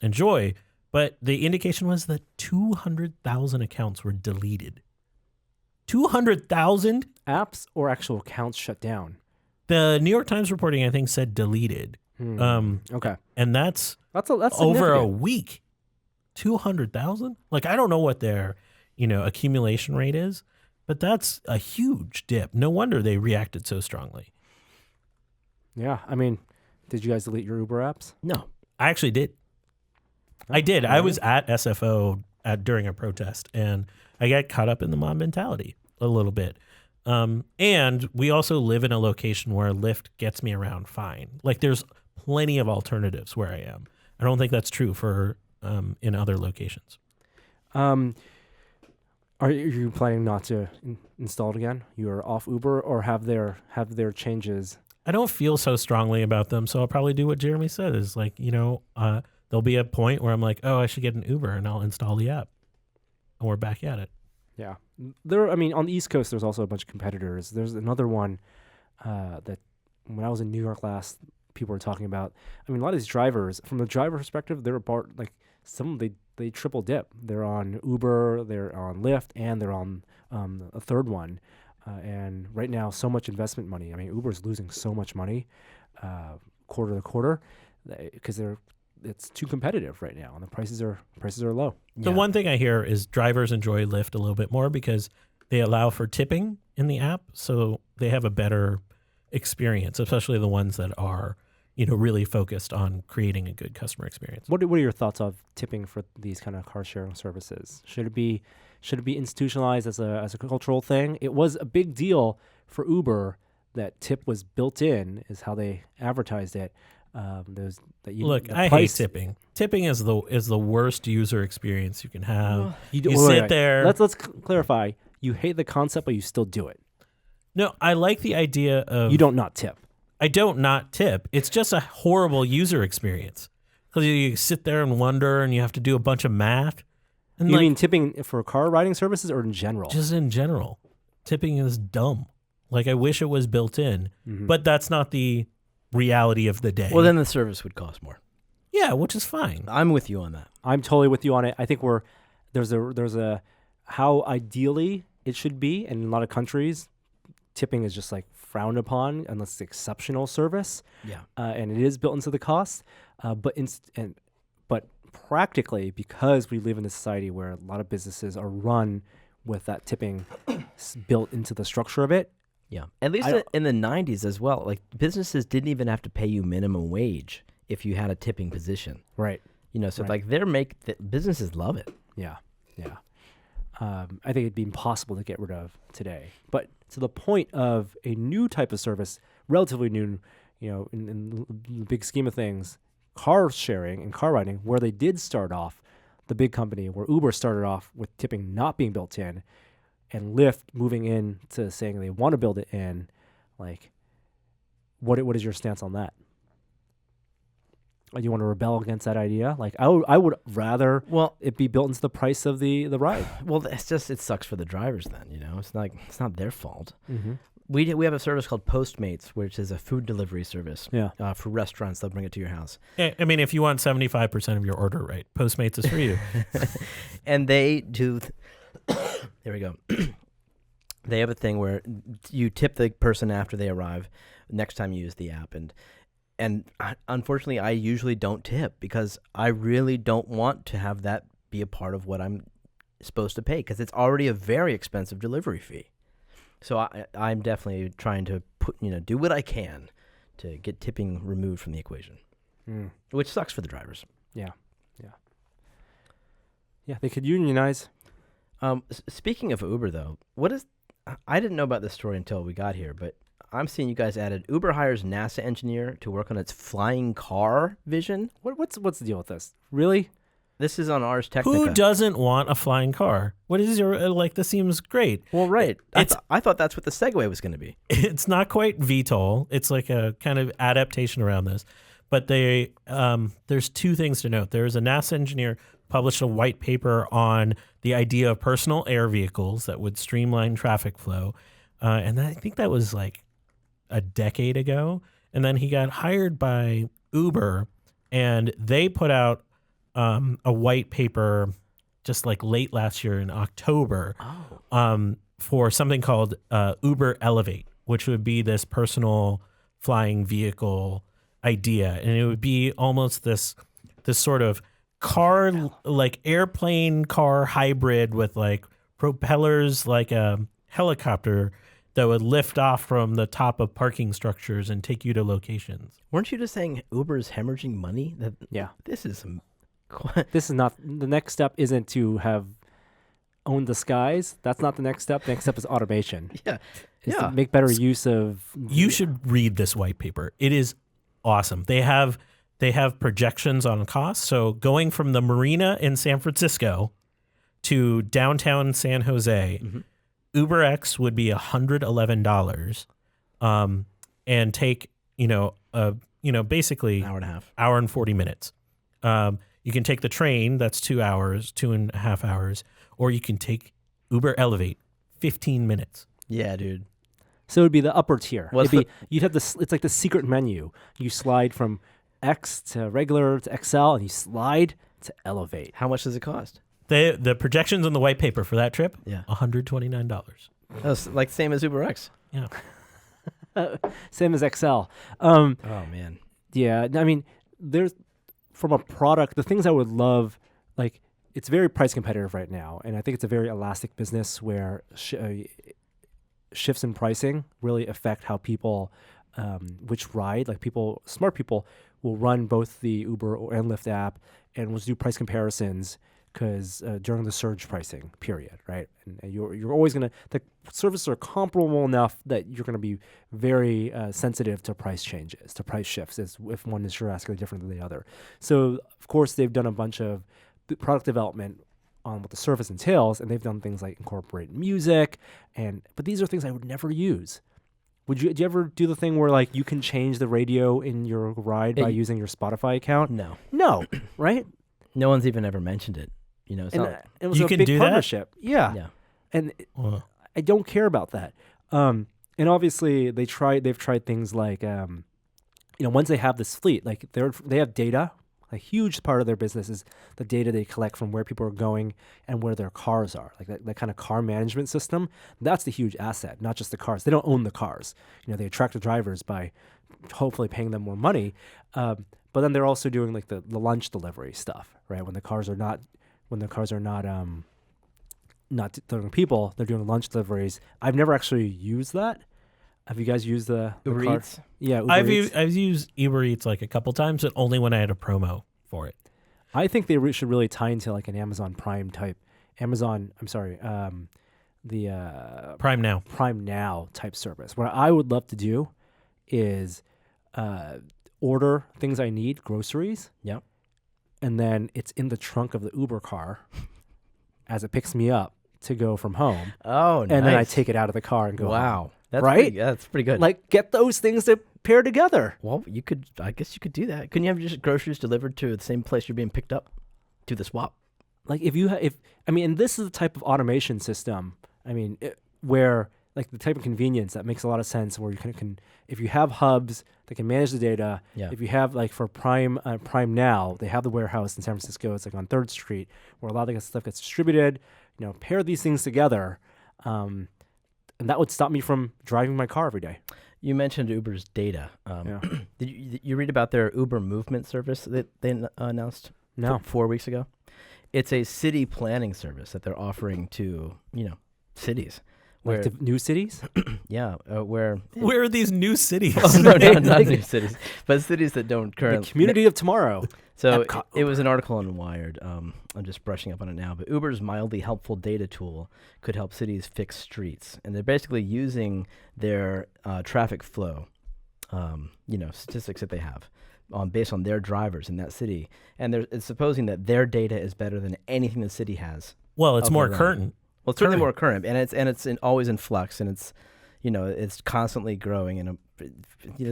enjoy. But the indication was that 200,000 accounts were deleted. 200,000? Apps or actual accounts shut down? The New York Times reporting, I think, said deleted. Okay. And that's significant. over a week. 200,000? I don't know what their accumulation rate is, but that's a huge dip. No wonder they reacted so strongly. Yeah, I mean, did you guys delete your Uber apps? No, I actually did. I did. I was at SFO during a protest, and I got caught up in the mob mentality a little bit. And we also live in a location where Lyft gets me around fine. There's plenty of alternatives where I am. I don't think that's true for in other locations. Are you planning not to install it again? You are off Uber, or have their changes? I don't feel so strongly about them, so I'll probably do what Jeremy said. Is there'll be a point where I'm like, oh, I should get an Uber, and I'll install the app, and we're back at it. Yeah, on the East Coast, there's also a bunch of competitors. There's another one that when I was in New York last, people were talking about. I mean, a lot of these drivers, from the driver perspective, they're about some they triple dip. They're on Uber, they're on Lyft, and they're on a third one. And right now, so much investment money. I mean, Uber's losing so much money quarter to quarter because it's too competitive right now, and the prices are low. The one thing I hear is drivers enjoy Lyft a little bit more because they allow for tipping in the app, so they have a better experience, especially the ones that are really focused on creating a good customer experience. What are your thoughts of tipping for these kind of car sharing services? Should it be institutionalized as a cultural thing? It was a big deal for Uber that tip was built in, is how they advertised it. Look, I hate tipping. Tipping is the worst user experience you can have. You sit there. Let's clarify. You hate the concept, but you still do it. No, I like the idea of you don't not tip. I don't not tip. It's just a horrible user experience because you sit there and wonder, and you have to do a bunch of math. And you mean tipping for car riding services or in general? Just in general. Tipping is dumb. Like, I wish it was built in, but that's not the reality of the day. Well, then the service would cost more. Yeah, which is fine. I'm with you on that. I'm totally with you on it. I think there's a how ideally it should be, and in a lot of countries, tipping is just like frowned upon unless it's exceptional service. Yeah, and it is built into the cost. But practically, because we live in a society where a lot of businesses are run with that tipping built into the structure of it. Yeah, at least in the 90s as well. Like, businesses didn't even have to pay you minimum wage if you had a tipping position. Right. So right. like businesses love it. Yeah. I think it'd be impossible to get rid of today. But to the point of a new type of service, relatively new, in the big scheme of things, car sharing and car riding, where they did start off, the big company, where Uber started off with tipping not being built in, and Lyft moving in to saying they want to build it in, like, what is your stance on that? Do you want to rebel against that idea? Like, I would rather it be built into the price of the ride. Well, it sucks for the drivers then. It's not their fault. Mm-hmm. We have a service called Postmates, which is a food delivery service. Yeah. For restaurants, they'll bring it to your house. I mean, if you want 75% of your order right, Postmates is for you. And they do. There we go. They have a thing where you tip the person after they arrive next time you use the app. And unfortunately, I usually don't tip because I really don't want to have that be a part of what I'm supposed to pay, because it's already a very expensive delivery fee. So I'm definitely trying to do what I can to get tipping removed from the equation, which sucks for the drivers. Yeah. They could unionize. Speaking of Uber, though, I didn't know about this story until we got here, but I'm seeing you guys added Uber hires NASA engineer to work on its flying car vision. What's the deal with this? Really? This is on Ars Technica. Who doesn't want a flying car? What is your this seems great. Well, right. I thought that's what the segue was going to be. It's not quite VTOL. It's like a kind of adaptation around this. But there's two things to note. There's a NASA engineer published a white paper on the idea of personal air vehicles that would streamline traffic flow. And I think that was like a decade ago. And then he got hired by Uber, and they put out a white paper just like late last year in October for something called Uber Elevate, which would be this personal flying vehicle idea. And it would be almost this sort of car, like airplane car hybrid with like propellers like a helicopter that would lift off from the top of parking structures and take you to locations. Weren't you just saying Uber's hemorrhaging money? This is not the next step. Isn't to have owned the skies. That's not the next step. The next step is automation. To make better use of. You should read this white paper. It is awesome. They have projections on costs. So going from the marina in San Francisco to downtown San Jose, UberX would be $111, and take basically hour and a half, hour and 40 minutes. You can take the train, that's 2 hours, 2.5 hours, or you can take Uber Elevate, 15 minutes. Yeah, dude. So it would be the upper tier. You'd have this. It's like the secret menu. You slide from X to regular to XL, and you slide to Elevate. How much does it cost? The projections in the white paper for that trip, $129. That's like same as UberX. Yeah. Same as XL. Oh man. Yeah, I mean, there's from a product, the things I would love, like it's very price competitive right now, and I think it's a very elastic business where shifts in pricing really affect how people, which ride. Like smart people will run both the Uber and Lyft app and will do price comparisons because during the surge pricing period, right? And you're always gonna the services are comparable enough that you're gonna be very sensitive to price changes, to price shifts, as if one is drastically different than the other. So of course they've done a bunch of product development on what the service entails, and they've done things like incorporate music, but these are things I would never use. Do you ever do the thing where like you can change the radio in your ride by using your Spotify account? No, right? No one's even ever mentioned it. It's And not, it was You a can big do that? partnership. Yeah. And I don't care about that. And obviously they've tried things like, once they have this fleet, like they have data. A huge part of their business is the data they collect from where people are going and where their cars are. Like that kind of car management system, that's the huge asset, not just the cars. They don't own the cars. They attract the drivers by hopefully paying them more money. But then they're also doing like the lunch delivery stuff, right? When the cars are not delivering people, they're doing lunch deliveries. I've never actually used that. Have you guys used the Uber car? Eats? Yeah, Uber I've Eats. I've used Uber Eats like a couple times, but only when I had a promo for it. I think they should really tie into like an Amazon Prime type. The Prime Now. Prime Now type service. What I would love to do is order things I need, groceries. Yep. And then it's in the trunk of the Uber car as it picks me up to go from home. Oh, nice. And then I take it out of the car and go home. Wow. That's Right? That's pretty good. Like, get those things to pair together. Well, I guess you could do that. Couldn't you have just groceries delivered to the same place you're being picked up? Do the swap. Like and this is the type of automation system, where like the type of convenience that makes a lot of sense, where you can if you have hubs that can manage the data, if you have like for Prime Now, they have the warehouse in San Francisco, it's like on 3rd Street, where a lot of the stuff gets distributed, pair these things together, and that would stop me from driving my car every day. You mentioned Uber's data. Did you read about their Uber movement service that they announced No. 4 weeks ago? It's a city planning service that they're offering to, cities. Like to new cities? Where Where are these new cities? Oh, no, not new cities, but cities that don't The currently. community of tomorrow. So Epcot it was an article on Wired. I'm just brushing up on it now. But Uber's mildly helpful data tool could help cities fix streets, and they're basically using their traffic flow, statistics that they have, based on their drivers in that city, and it's supposing that their data is better than anything the city has. Well, it's of more their own. current. Well, it's certainly more current, and it's always in flux, and it's constantly growing, and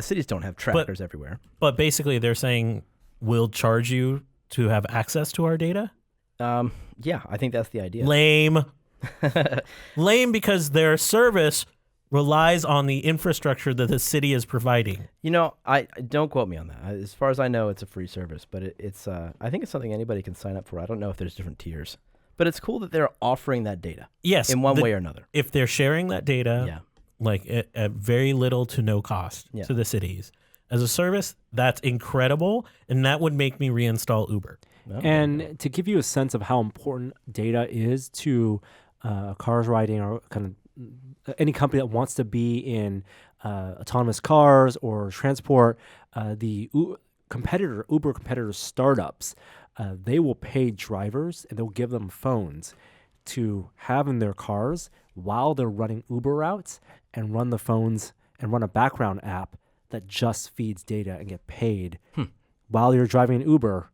cities don't have trackers everywhere. But basically, they're saying we'll charge you to have access to our data. Yeah, I think that's the idea. Lame. Lame, because their service relies on the infrastructure that the city is providing. I don't quote me on that. As far as I know, it's a free service, but it's I think it's something anybody can sign up for. I don't know if there's different tiers, but it's cool that they're offering that data. Yes, in one way or another. If they're sharing that data, like at very little to no cost to the cities as a service, that's incredible, and that would make me reinstall Uber. And to give you a sense of how important data is to cars riding or kind of any company that wants to be in autonomous cars or transport, the Uber competitor startups, they will pay drivers and they'll give them phones to have in their cars while they're running Uber routes, and run the phones and run a background app that just feeds data and get paid while you're driving an Uber,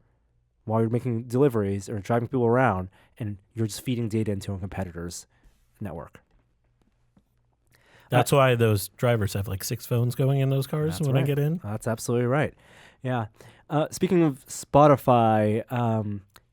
while you're making deliveries or driving people around, and you're just feeding data into a competitor's network. That's why those drivers have like 6 phones going in those cars when I get in. That's absolutely right. Yeah. Speaking of Spotify,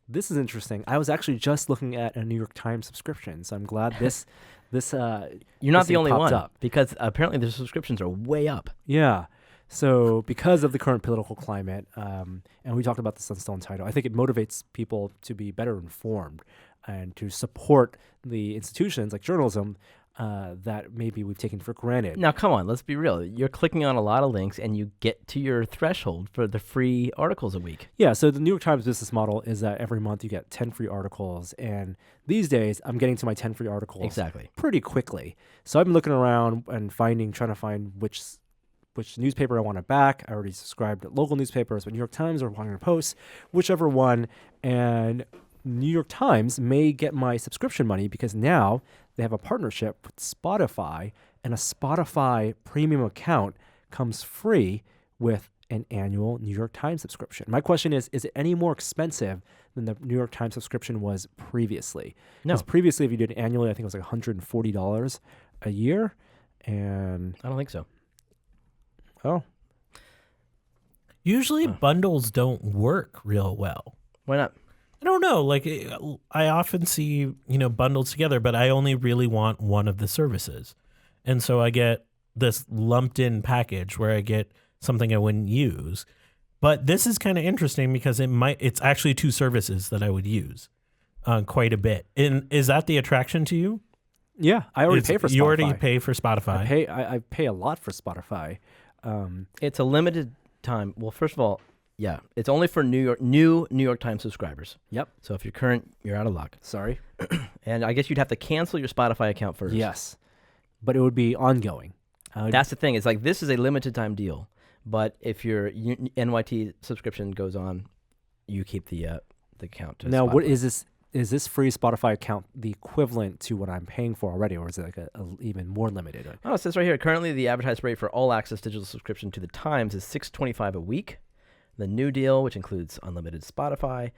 this is interesting. I was actually just looking at a New York Times subscription, so I'm glad this you're not the only one up. because apparently the subscriptions are way up. Yeah. So because of the current political climate, and we talked about this on Stone Title, I think it motivates people to be better informed and to support the institutions like journalism that maybe we've taken for granted. Now, come on, let's be real. You're clicking on a lot of links, and you get to your threshold for the free articles a week. Yeah, so the New York Times business model is that every month you get 10 free articles, and these days I'm getting to my 10 free articles pretty quickly. So I've been looking around and trying to find which newspaper I want to back. I already subscribed to local newspapers, but New York Times or Washington Post, whichever one, and New York Times may get my subscription money because now they have a partnership with Spotify, and a Spotify premium account comes free with an annual New York Times subscription. My question is it any more expensive than the New York Times subscription was previously? No. Because previously, if you did it annually, I think it was like $140 a year. And I don't think so. oh, Usually bundles don't work real well. Why not? I don't know. Like I often see, bundles together, but I only really want one of the services. And so I get this lumped in package where I get something I wouldn't use. But this is kind of interesting because it's actually two services that I would use quite a bit. And is that the attraction to you? yeah, I already pay for Spotify. You already pay for Spotify. I pay a lot for Spotify. It's a limited time. Well, first of all, yeah, it's only for new New York Times subscribers. Yep. So if you're current, you're out of luck. Sorry. And I guess you'd have to cancel your Spotify account first. Yes, but it would be ongoing. That's the thing. It's like this is a limited time deal, but if your NYT subscription goes on, you keep the account. To Now, Spotify. what is this? Is this free Spotify account the equivalent to what I'm paying for already, or is it like a even more limited? Oh, it says right here. Currently, the advertised rate for all access digital subscription to the Times is $6.25 a week. The new deal, which includes unlimited Spotify,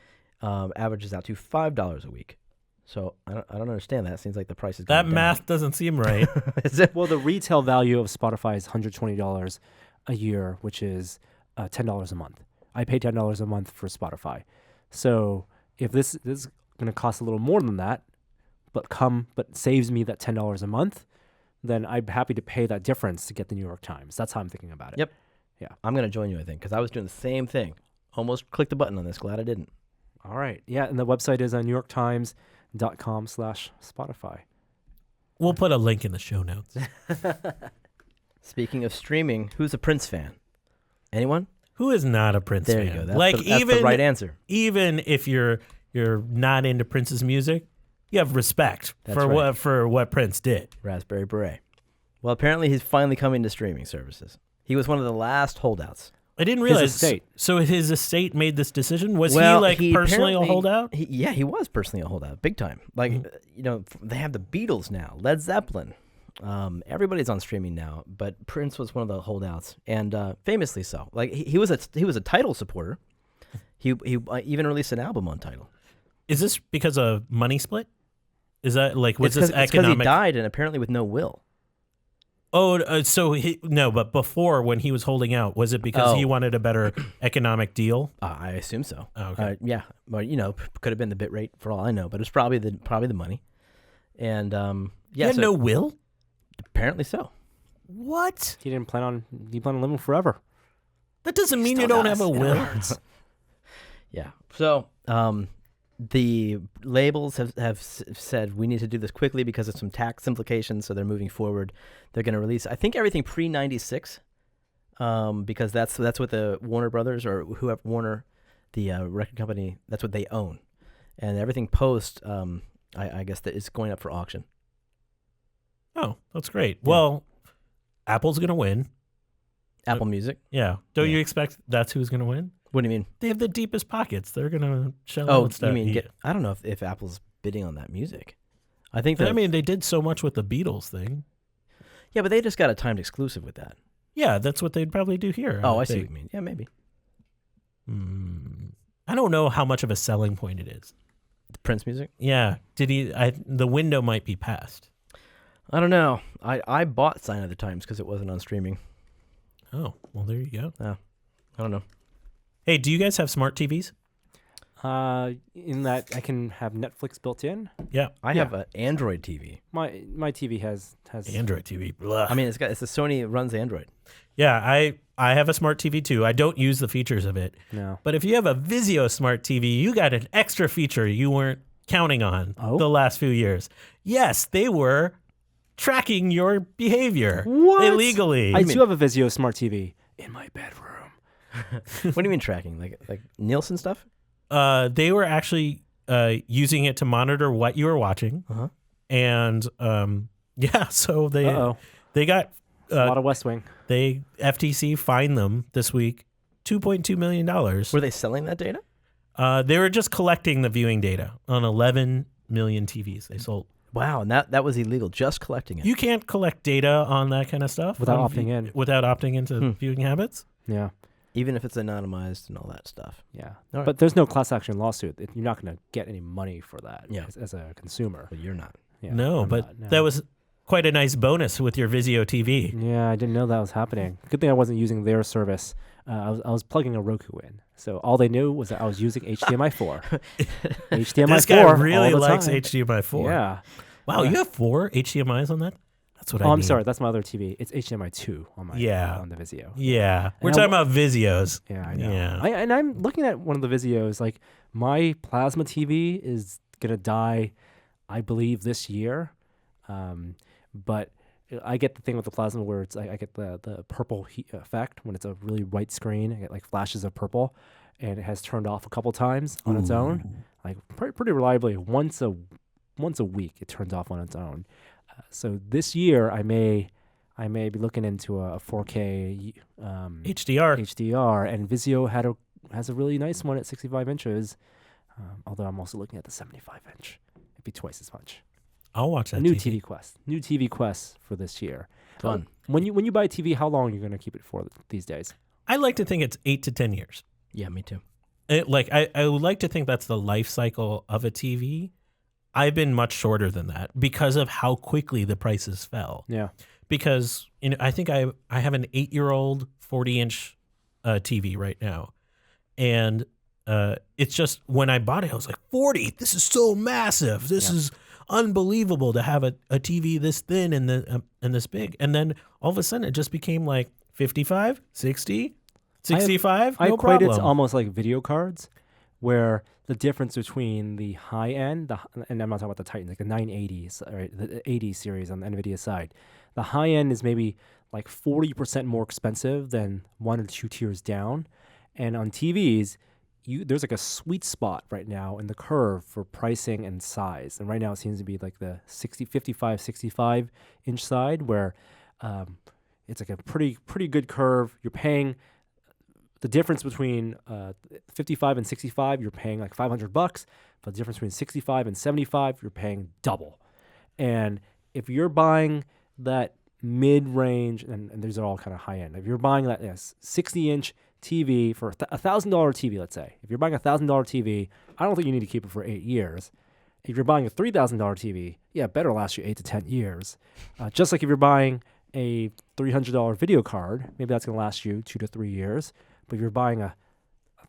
averages out to $5 a week. So I don't understand that. It seems like the price is going That down. math doesn't seem right. Is it? Well, the retail value of Spotify is $120 a year, which is $10 a month. I pay $10 a month for Spotify. So if this is going to cost a little more than that, but saves me that $10 a month, then I'm happy to pay that difference to get the New York Times. That's how I'm thinking about it. Yep. Yeah. I'm going to join you, I think, because I was doing the same thing. Almost clicked the button on this. Glad I didn't. All right. Yeah, and the website is newyorktimes.com/Spotify. We'll put a link in the show notes. Speaking of streaming, who's a Prince fan? Anyone? Who is not a Prince There fan? you go. That's Like that's the right answer. Even if you're not into Prince's music, you have respect That's for right. what Prince did. Raspberry Beret. Well, apparently he's finally coming to streaming services. He was one of the last holdouts. I didn't realize. estate. So his estate made this decision. Was Well, he personally a apparently- holdout? He was personally a holdout, big time. Like, they have the Beatles now, Led Zeppelin. Everybody's on streaming now, but Prince was one of the holdouts, and famously so. Like, he was a Tidal supporter. He even released an album on Tidal. Is this because of money split? Is that like was It's this because he economic? died, and apparently with no will. Oh, so no, but before when he was holding out, was it because he wanted a better economic deal? I assume so. Oh, okay. Yeah, well, could have been the bit rate for all I know, but it's probably the money. And He had no will? apparently so. What? He plan on living forever. That doesn't mean you still don't does. have a It will. hurts. Yeah. So the labels have said we need to do this quickly because of some tax implications, so they're moving forward. They're going to release, I think, everything pre-96, because that's what the Warner Brothers or whoever Warner, the record company, that's what they own, and everything post, I guess that is going up for auction. Oh, that's great. Yeah. Well, Apple's going to win. Apple Music. Yeah. Don't Yeah. you expect that's who's going to win? What do you mean? They have the deepest pockets. They're going to shell Oh, out stuff. you mean Yeah. I don't know if Apple's bidding on that music. I think that. I mean, they did so much with the Beatles thing. Yeah, but they just got a timed exclusive with that. Yeah, that's what they'd probably do here. Oh, would I see what think. you mean. Yeah, maybe. I don't know how much of a selling point it is. The Prince music. Yeah. The window might be passed. I don't know. I bought Sign of the Times because it wasn't on streaming. Oh, well, there you go. I don't know. Hey, do you guys have smart TVs? In that I can have Netflix built in. Yeah. I have an Android TV. My TV has Android TV. Blah. I mean, it's a Sony. It runs Android. Yeah, I have a smart TV too. I don't use the features of it. no. But if you have a Vizio smart TV, you got an extra feature you weren't counting on Oh? the last few years. Yes, they were tracking your behavior What? illegally. I do have a Vizio smart TV in my bedroom. What do you mean tracking? Like Nielsen stuff? They were actually using it to monitor what you were watching. Uh-huh. And yeah, so they Uh-oh. got A lot of West Wing. FTC fined them this week $2.2 million. Were they selling that data? They were just collecting the viewing data on 11 million TVs they sold. Wow, and that was illegal, just collecting it. You can't collect data on that kind of stuff Without opting in. Without opting into viewing habits. Yeah. Even if it's anonymized and all that stuff. Yeah. All right. But there's no class action lawsuit. You're not going to get any money for that as a consumer. But you're not. Yeah, No, I'm but not, no. that was quite a nice bonus with your Vizio TV. Yeah, I didn't know that was happening. Good thing I wasn't using their service. I was plugging a Roku in. So all they knew was that I was using HDMI 4. HDMI 4 This guy really all the likes time. HDMI 4. Yeah. Wow, you have 4 HDMIs on that? That's what I Oh, need. I'm sorry. That's my other TV. It's HDMI 2 on my on the Vizio. Yeah. We're And talking about Vizios. Yeah, I know. Yeah. And I'm looking at one of the Vizios. Like, my plasma TV is going to die, I believe, this year. But I get the thing with the plasma where it's I get the purple heat effect when it's a really white screen. I get like flashes of purple, and it has turned off a couple times on its own, like pretty reliably. Once a week, it turns off on its own. So this year, I may be looking into a 4K HDR, and Vizio has a really nice one at 65 inches. Although I'm also looking at the 75 inch. It'd be twice as much. I'll watch that. New TV Quest for this year. Fun. When you buy a TV, how long are you going to keep it for these days? I like to think it's 8 to 10 years. Yeah, me too. I would like to think that's the life cycle of a TV. I've been much shorter than that because of how quickly the prices fell. Yeah. Because I think I have an 8-year-old 40-inch TV right now, and it's just when I bought it, I was like, 40. This is so massive. This is unbelievable to have a TV this thin and this big. And then all of a sudden, it just became like 55, 60, 65. I no equate it to problem. almost like video cards, where the difference between the high end, and I'm not talking about the Titans, like the 980s, or the 80 series on the NVIDIA side. The high end is maybe like 40% more expensive than 1 or 2 tiers down. And on TVs, there's like a sweet spot right now in the curve for pricing and size. And right now it seems to be like the 55, 65 inch side, where it's like a pretty good curve. You're paying the difference between 55 and 65, you're paying like $500. But the difference between 65 and 75, you're paying double. And if you're buying that mid-range, and these are all kind of high-end, if you're buying that 60-inch TV for a $1,000 TV, let's say. If you're buying a $1,000 TV, I don't think you need to keep it for 8 years. If you're buying a $3,000 TV, it better last you 8 to 10 years. Just like if you're buying a $300 video card, maybe that's going to last you 2 to 3 years. But if you're buying a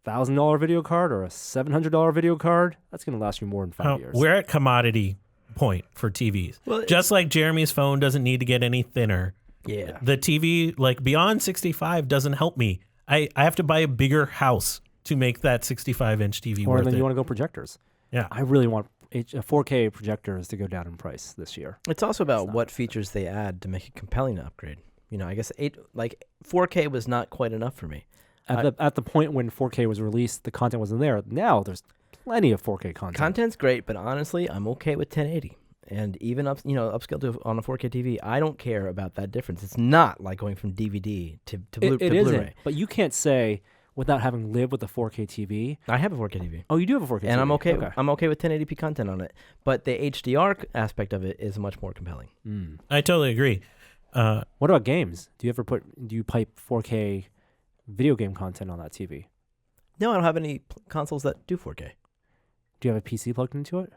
$1,000 video card or a $700 video card, that's going to last you more than 5 years. We're at commodity point for TVs. Well, just like Jeremy's phone doesn't need to get any thinner. Yeah. The TV, like beyond 65, doesn't help me. I have to buy a bigger house to make that 65-inch TV Or worth then it. you want to go projectors. Yeah. I really want 4K projectors to go down in price this year. It's also about what features they add to make it compelling to upgrade. I guess 4K was not quite enough for me. At the point when 4K was released, the content wasn't there. Now there's plenty of 4K content. Content's great, but honestly, I'm okay with 1080. And even upscale to on a 4K TV, I don't care about that difference. It's not like going from DVD to It Blu-ray. isn't, but you can't say without having lived with a 4K TV. I have a 4K TV. Oh, you do have a 4K TV. And I'm okay. Okay. I'm okay with 1080p content on it, but the HDR aspect of it is much more compelling. I totally agree. What about games? Do you pipe 4K video game content on that TV? No, I don't have any consoles that do 4K. Do you have a PC plugged into it?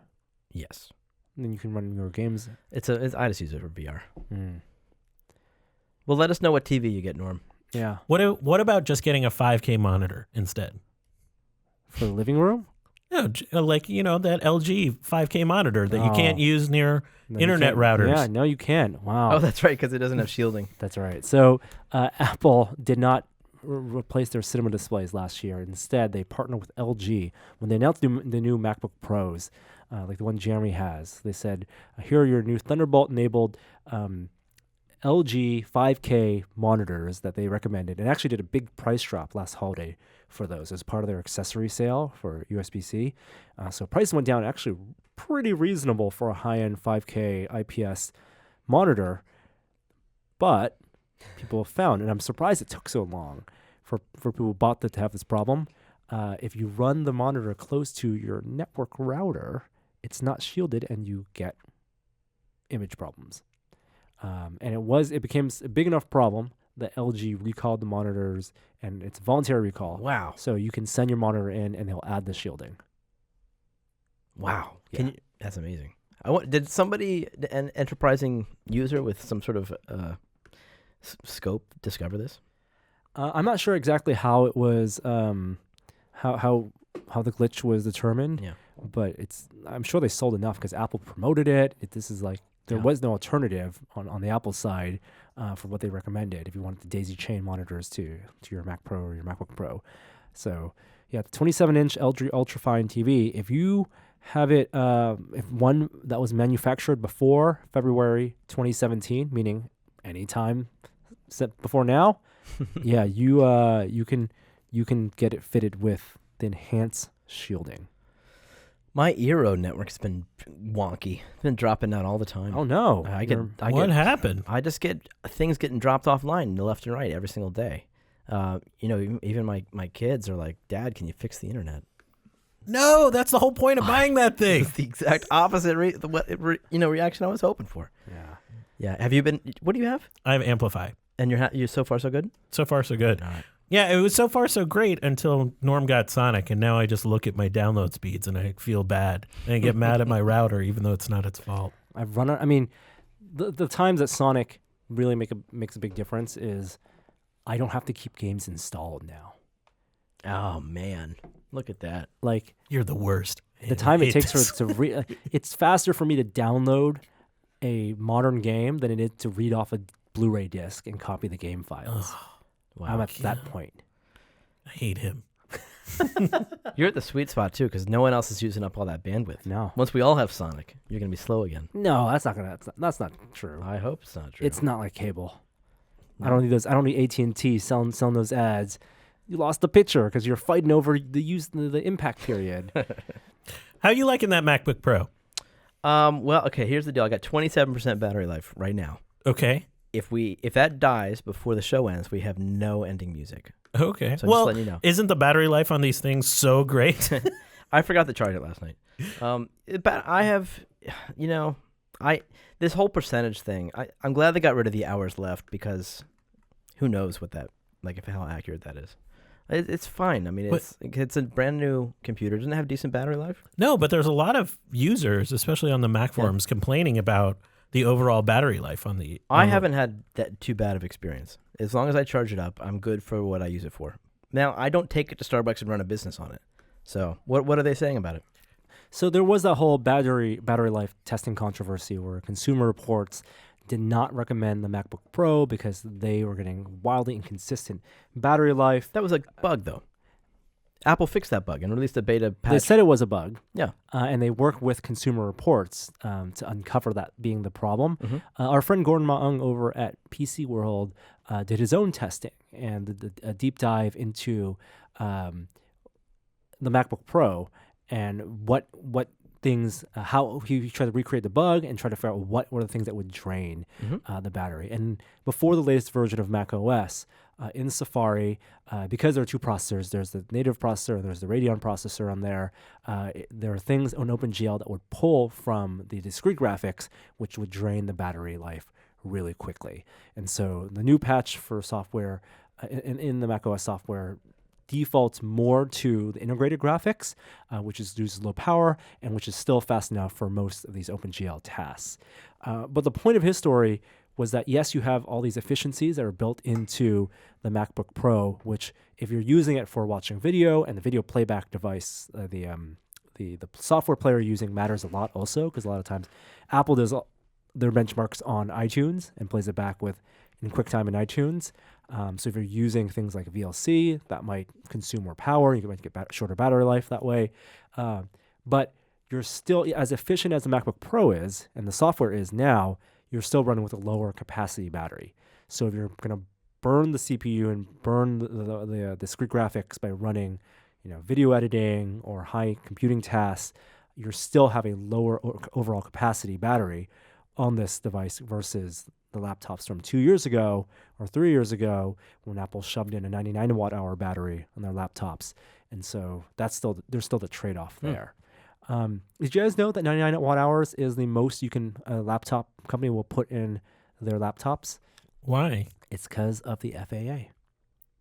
Yes, And then you can run your games. I just use it for VR. Well, let us know what TV you get, Norm. Yeah. What about just getting a 5K monitor instead? For the living room? No, like that LG 5K monitor that you can't use near No, you internet can't. routers. Yeah, no, you can. Wow. Oh, that's right, because it doesn't have shielding. That's right. So Apple did not replace their cinema displays last year. Instead, they partnered with LG when they announced the new MacBook Pros, like the one Jeremy has. They said, here are your new Thunderbolt-enabled LG 5K monitors that they recommended, and actually did a big price drop last holiday for those as part of their accessory sale for USB-C. So price went down actually pretty reasonable for a high-end 5K IPS monitor, but people have found, and I'm surprised it took so long for people who bought that to have this problem. if you run the monitor close to your network router, it's not shielded and you get image problems. And it became a big enough problem that LG recalled the monitors, and it's a voluntary recall. Wow. So you can send your monitor in and they'll add the shielding. Wow. Yeah. That's amazing. Did somebody, an enterprising user with some sort of scope, discover this? I'm not sure exactly how it was, how the glitch was determined. Yeah. But I'm sure they sold enough because Apple promoted it. This is like there was no alternative on the Apple side for what they recommended if you wanted the daisy chain monitors to your Mac Pro or your MacBook Pro. So yeah, the 27-inch LG ultrafine TV. If you have it, if one that was manufactured before February 2017, meaning any time before now, yeah, you can get it fitted with the enhanced shielding. My Eero network's been wonky. It's been dropping out all the time. Oh no! What happened? I just get things getting dropped offline left and right every single day. Even my kids are like, "Dad, can you fix the internet?" No, that's the whole point of buying that thing. It's the exact opposite reaction I was hoping for. Yeah. Yeah. Have you been? What do you have? I have Amplify. And you're so far so good. So far, so good. All right. Yeah, it was so far so great until Norm got Sonic, and now I just look at my download speeds and I feel bad. And I get mad at my router, even though it's not its fault. I've run it. I mean, the times that Sonic really makes a big difference is I don't have to keep games installed now. Oh man, look at that! Like You're the worst. the time it takes it's faster for me to download a modern game than it is to read off a Blu-ray disc and copy the game files. Wow. I'm at that point. I hate him. You're at the sweet spot too, because no one else is using up all that bandwidth. No, Once we all have Sonic, you're gonna be slow again. no, that's not true. I hope it's not true. It's not like cable. No. I don't need those. I don't need AT&T selling those ads. You lost the picture because you're fighting over the impact period. How you liking that MacBook Pro? Well, okay. Here's the deal. I got 27% battery life right now. Okay. If that dies before the show ends, we have no ending music. Okay. So well, just letting you know. Isn't the battery life on these things so great? I forgot to charge it last night. But I have, this whole percentage thing. I'm glad they got rid of the hours left because who knows what that how accurate that is. It's fine. I mean, it's a brand new computer. Doesn't it have decent battery life? No, but there's a lot of users, especially on the Mac forums, complaining about the overall battery life on the. I haven't had that too bad of experience. As long as I charge it up, I'm good for what I use it for. Now, I don't take it to Starbucks and run a business on it. So, what are they saying about it? So there was that whole battery life testing controversy where Consumer Reports did not recommend the MacBook Pro because they were getting wildly inconsistent battery life. That was a bug, though. Apple fixed that bug and released a beta patch. They said it was a bug. Yeah. And they worked with Consumer Reports to uncover that being the problem. Mm-hmm. Our friend Gordon Maung over at PC World did his own testing and did a deep dive into the MacBook Pro and what things, how he tried to recreate the bug and try to figure out what were the things that would drain the battery. And before the latest version of Mac OS, in Safari, because there are two processors, there's the native processor and there's the Radeon processor on there, there are things on OpenGL that would pull from the discrete graphics, which would drain the battery life really quickly. And so the new patch for software, in the macOS software, defaults more to the integrated graphics, which uses low power and which is still fast enough for most of these OpenGL tasks. But the point of his story was that, yes, you have all these efficiencies that are built into the MacBook Pro, which if you're using it for watching video and the video playback device, the software player you're using matters a lot also, because a lot of times Apple does their benchmarks on iTunes and plays it back in QuickTime in iTunes. So if you're using things like VLC, that might consume more power. You might get shorter battery life that way. But you're still, as efficient as the MacBook Pro is, and the software is now, you're still running with a lower capacity battery. So if you're going to burn the CPU and burn the discrete graphics by running, video editing or high computing tasks, you're still have a lower overall capacity battery. on this device versus the laptops from 2 years ago or 3 years ago when Apple shoved in a 99 watt hour battery on their laptops. And so there's still the trade-off there. Did you guys know that 99 watt hours is the most a laptop company will put in their laptops? Why? It's because of the FAA.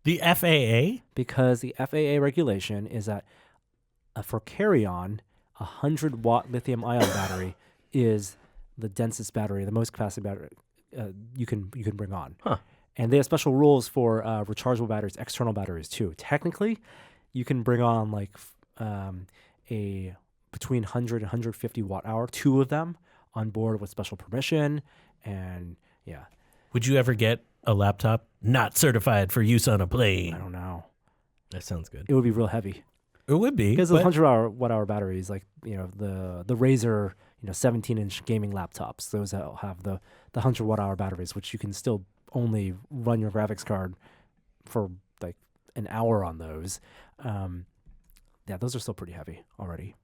The FAA? Because the FAA regulation is that for carry-on, a 100-watt lithium-ion battery is the densest battery, the most capacity battery you can bring on. Huh. And they have special rules for rechargeable batteries, external batteries too. Technically, you can bring on like a between 100 and 150 watt hour, 2 of them on board with special permission. And yeah. Would you ever get a laptop not certified for use on a plane? I don't know. That sounds good. It would be real heavy. It would be. Because the 100 watt hour batteries, like, the Razer, 17-inch gaming laptops, those that have the 100 watt hour batteries, which you can still only run your graphics card for like an hour on those. Yeah, those are still pretty heavy already.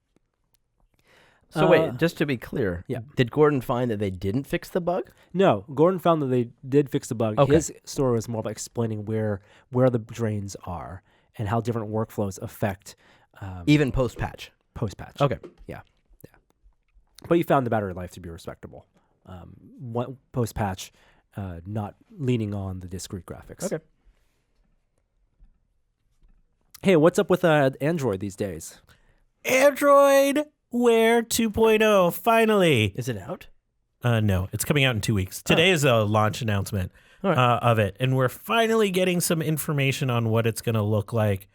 So wait, just to be clear, yeah. Did Gordon find that they didn't fix the bug? No, Gordon found that they did fix the bug. Okay. His story was more about explaining where the drains are and how different workflows affect Even post-patch? Post-patch. Okay. Yeah. But you found the battery life to be respectable. Post-patch, not leaning on the discrete graphics. Okay. Hey, what's up with Android these days? Android Wear 2.0, finally. Is it out? No, it's coming out in 2 weeks. Today is a launch announcement of it, and we're finally getting some information on what it's going to look like.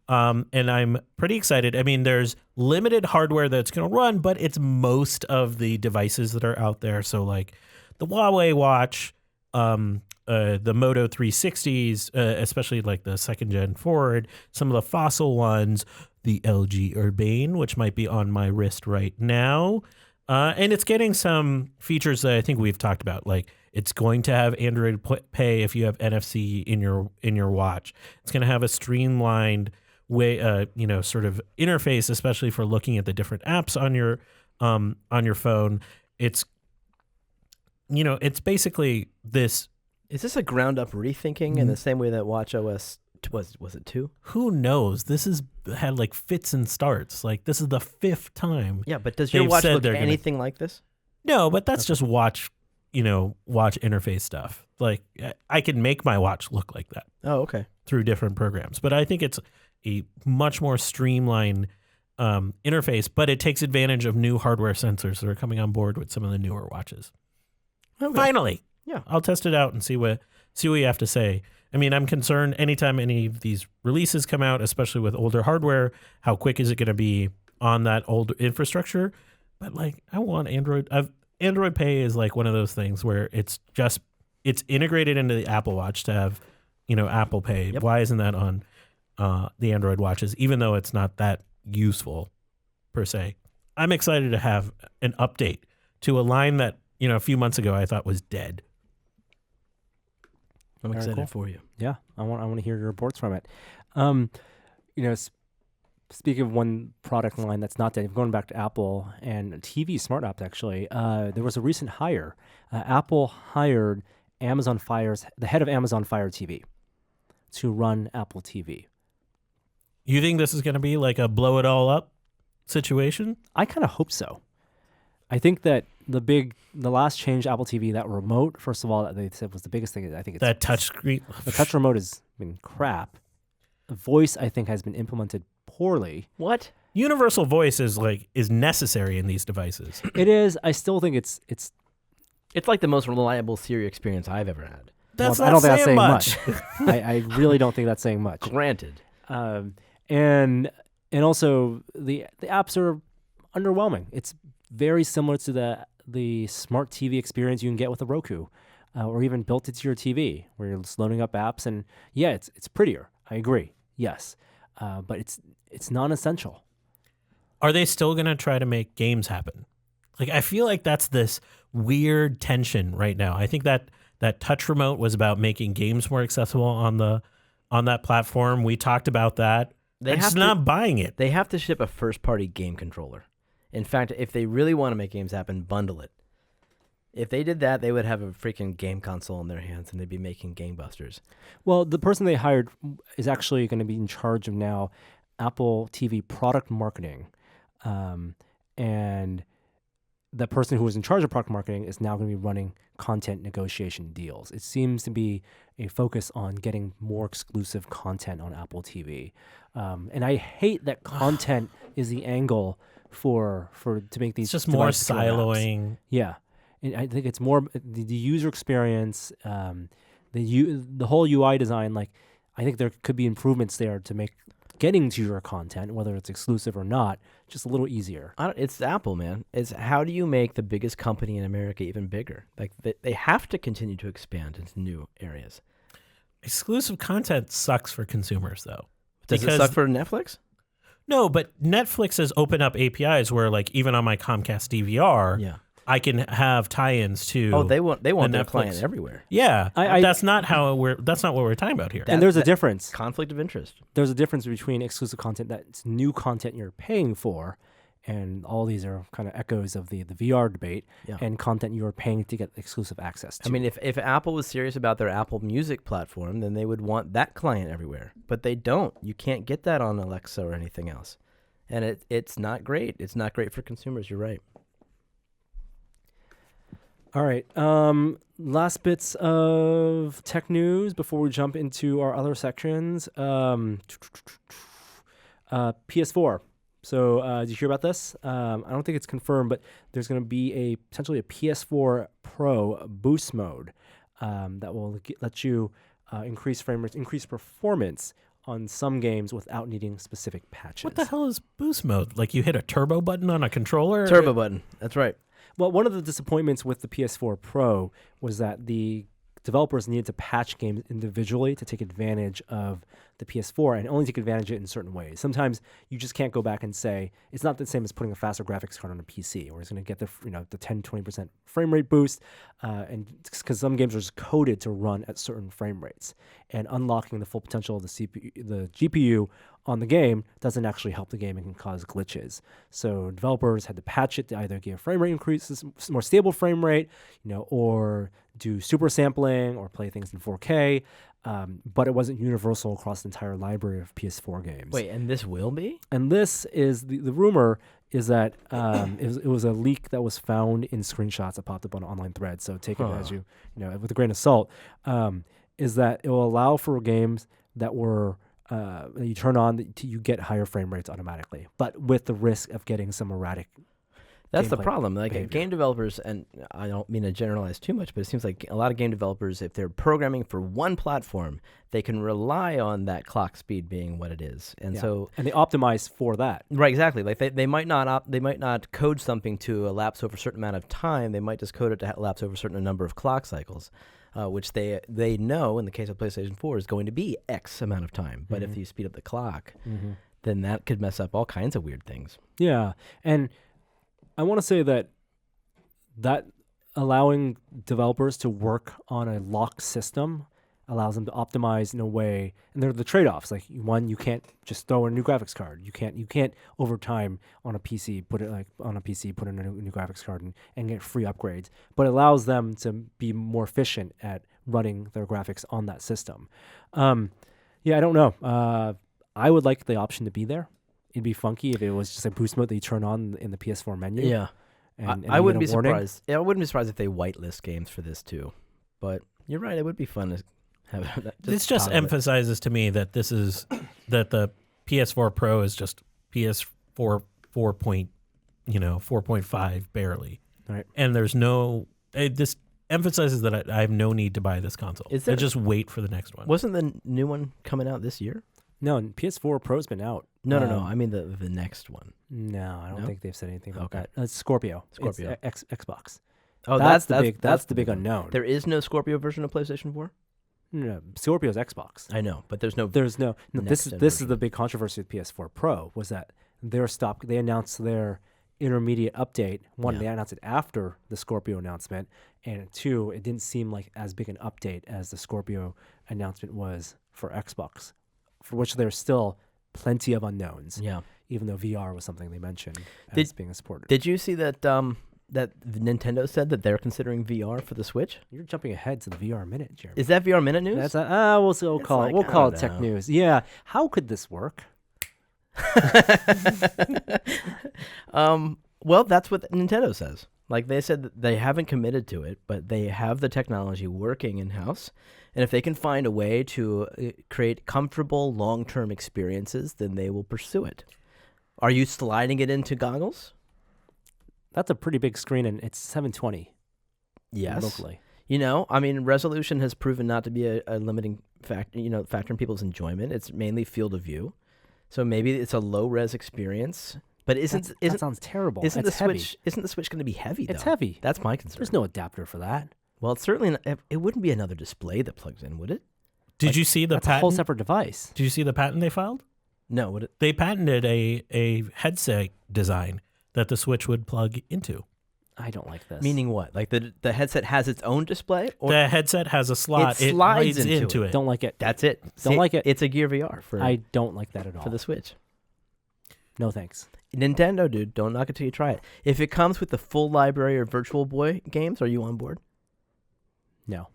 And I'm pretty excited. I mean, there's limited hardware that's going to run, but it's most of the devices that are out there. So like the Huawei watch, the Moto 360s, especially like the 2nd gen forward, some of the Fossil ones, the LG Urbane, which might be on my wrist right now. And it's getting some features that I think we've talked about, like it's going to have Android Pay if you have NFC in your watch. It's going to have a streamlined way, sort of interface, especially for looking at the different apps on your phone. It's, it's basically this. Is this a ground up rethinking in the same way that WatchOS was it 2? Who knows? This has had like fits and starts. Like this is the 5th time. Yeah, but does your watch look anything like this? No, but that's just watch interface stuff. Like I can make my watch look like that. Oh, okay. Through different programs. But I think it's a much more streamlined interface, but it takes advantage of new hardware sensors that are coming on board with some of the newer watches. Okay. Finally. Yeah. I'll test it out and see what you have to say. I mean, I'm concerned anytime any of these releases come out, especially with older hardware, how quick is it going to be on that old infrastructure? But like, I want Android. Android Pay is like one of those things where it's integrated into the Apple Watch to have, Apple Pay. Yep. Why isn't that on the Android watches, even though it's not that useful per se? I'm excited to have an update to a line that, a few months ago I thought was dead. I'm Very excited cool. for you. Yeah, I want to hear your reports from it. Speaking of one product line that's not dead, going back to Apple and TV smart apps, actually, there was a recent hire. Apple hired the head of Amazon Fire TV to run Apple TV. You think this is going to be like a blow it all up situation? I kind of hope so. I think that the last change to Apple TV, that remote, first of all, that they said was the biggest thing. I think it's that touch screen. The touch remote has been crap. The voice, I think, has been implemented poorly. What? Universal voice is necessary in these devices. It is. I still think it's like the most reliable Siri experience I've ever had. That's I don't think that's saying much. I really don't think that's saying much. Granted. And also the apps are underwhelming. It's very similar to the smart TV experience you can get with a Roku, or even built into your TV, where you're just loading up apps. And yeah, it's prettier. I agree. Yes, but it's non-essential. Are they still going to try to make games happen? Like, I feel like that's this weird tension right now. I think that touch remote was about making games more accessible on that platform. We talked about that. I'm just not buying it. They have to ship a first-party game controller. In fact, if they really want to make games happen, bundle it. If they did that, they would have a freaking game console in their hands, and they'd be making gangbusters. Well, the person they hired is actually going to be in charge of now Apple TV product marketing. And the person who was in charge of product marketing is now going to be running content negotiation deals. It seems to be a focus on getting more exclusive content on Apple TV. And I hate that content is the angle for to make these. It's just more devices killer apps. siloing. Yeah. And I think it's more the user experience, the whole UI design. Like, I think there could be improvements there to make getting to your content, whether it's exclusive or not, just a little easier. It's Apple, man. It's how do you make the biggest company in America even bigger? Like they have to continue to expand into new areas. Exclusive content sucks for consumers, though. Does it suck for Netflix? No, but Netflix has opened up APIs where, like, even on my Comcast DVR, Yeah. I can have tie-ins to. Oh, they want their Netflix client everywhere. Yeah, I- that's not what we're talking about here. And there's a difference. Conflict of interest. There's a difference between exclusive content that's new content you're paying for, and all these are kind of echoes of the VR debate, Yeah. and content you're paying to get exclusive access to. I mean, if Apple was serious about their Apple Music platform, then they would want that client everywhere. But they don't. You can't get that on Alexa or anything else. And it's not great. It's not great for consumers. You're right. All right. Last bits of tech news before we jump into our other sections. PS4. So did you hear about this? I don't think it's confirmed, but there's going to be potentially a PS4 Pro boost mode that will let you increase frame rates, increase performance on some games without needing specific patches. What the hell is boost mode? Like, you hit a turbo button on a controller? Turbo button. That's right. Well, one of the disappointments with the PS4 Pro was that the developers needed to patch games individually to take advantage of the PS4 and only take advantage of it in certain ways. Sometimes you just can't go back and say it's not the same as putting a faster graphics card on a PC, where it's going to get the 10-20% frame rate boost, and because some games are just coded to run at certain frame rates, and unlocking the full potential of the GPU on the game doesn't actually help the game and can cause glitches. So developers had to patch it to either give frame rate increases, more stable frame rate, or do super sampling or play things in 4K. But it wasn't universal across the entire library of PS4 games. Wait, and this will be? And this is the rumor is that it was a leak that was found in screenshots that popped up on an online thread. So take it as you with a grain of salt. Is that it will allow for games that were you turn on, you get higher frame rates automatically, but with the risk of getting some erratic. That's the gameplay problem. Like behavior. game developers, and I don't mean to generalize too much, but it seems like a lot of game developers, if they're programming for one platform, they can rely on that clock speed being what it is, and and they optimize for that. Right, exactly. Like they might not code something to elapse over a certain amount of time. They might just code it to elapse over a certain number of clock cycles, which they know in the case of PlayStation 4 is going to be X amount of time. But if you speed up the clock, then that could mess up all kinds of weird things. Yeah, and I want to say that allowing developers to work on a locked system allows them to optimize in a way, and they're the trade-offs. Like, one, you can't just throw in a new graphics card. You can't over time on a PC put in a new graphics card and get free upgrades. But it allows them to be more efficient at running their graphics on that system. I don't know. I would like the option to be there. It'd be funky if it was just a boost mode that you turn on in the PS4 menu. Yeah, and I wouldn't be warning. surprised. I wouldn't be surprised if they whitelist games for this too. But you're right; it would be fun to have. This just emphasizes to me that that the PS4 Pro is just PS4 4.5 barely. Right. And there's this emphasizes that I have no need to buy this console. I just wait for the next one. Wasn't the new one coming out this year? No, PS4 Pro's been out. No. I mean the next one. No, I don't think they've said anything about that. It's Scorpio. Scorpio. It's Xbox. Oh, that's the big unknown. There is no Scorpio version of PlayStation 4? No, Scorpio's Xbox. I know, but there's no. This is version. the big controversy with PS4 Pro was that they announced their intermediate update. One, they announced it after the Scorpio announcement, and two, it didn't seem like as big an update as the Scorpio announcement was for Xbox, for which there's still plenty of unknowns. Yeah. Even though VR was something they mentioned as being supported. Did you see that that Nintendo said that they're considering VR for the Switch? You're jumping ahead to the VR Minute, Jeremy. Is that VR Minute news? That's we'll call it. We'll call it tech news. Yeah. How could this work? Well, that's what Nintendo says. Like they said that they haven't committed to it, but they have the technology working in-house. And if they can find a way to create comfortable long-term experiences, then they will pursue it. Are you sliding it into goggles? That's a pretty big screen, and it's 720. Yes. Locally. I mean, resolution has proven not to be a limiting factor in people's enjoyment. It's mainly field of view. So maybe it's a low-res experience. But that sounds terrible. Isn't the Switch going to be heavy, though? It's heavy. That's my concern. There's no adapter for that. Well, it's certainly it wouldn't be another display that plugs in, would it? Did you see the That's patent? a whole separate device. Did you see the patent they filed? No, would it? They patented a headset design that the Switch would plug into. I don't like this. Meaning what? Like the headset has its own display? Or The headset has a slot. It slides into it. Don't like it. That's it. Don't like it. It's a Gear VR I don't like that at all. for the Switch. No thanks. Nintendo, dude, don't knock it till you try it. If it comes with the full library of Virtual Boy games, are you on board? No.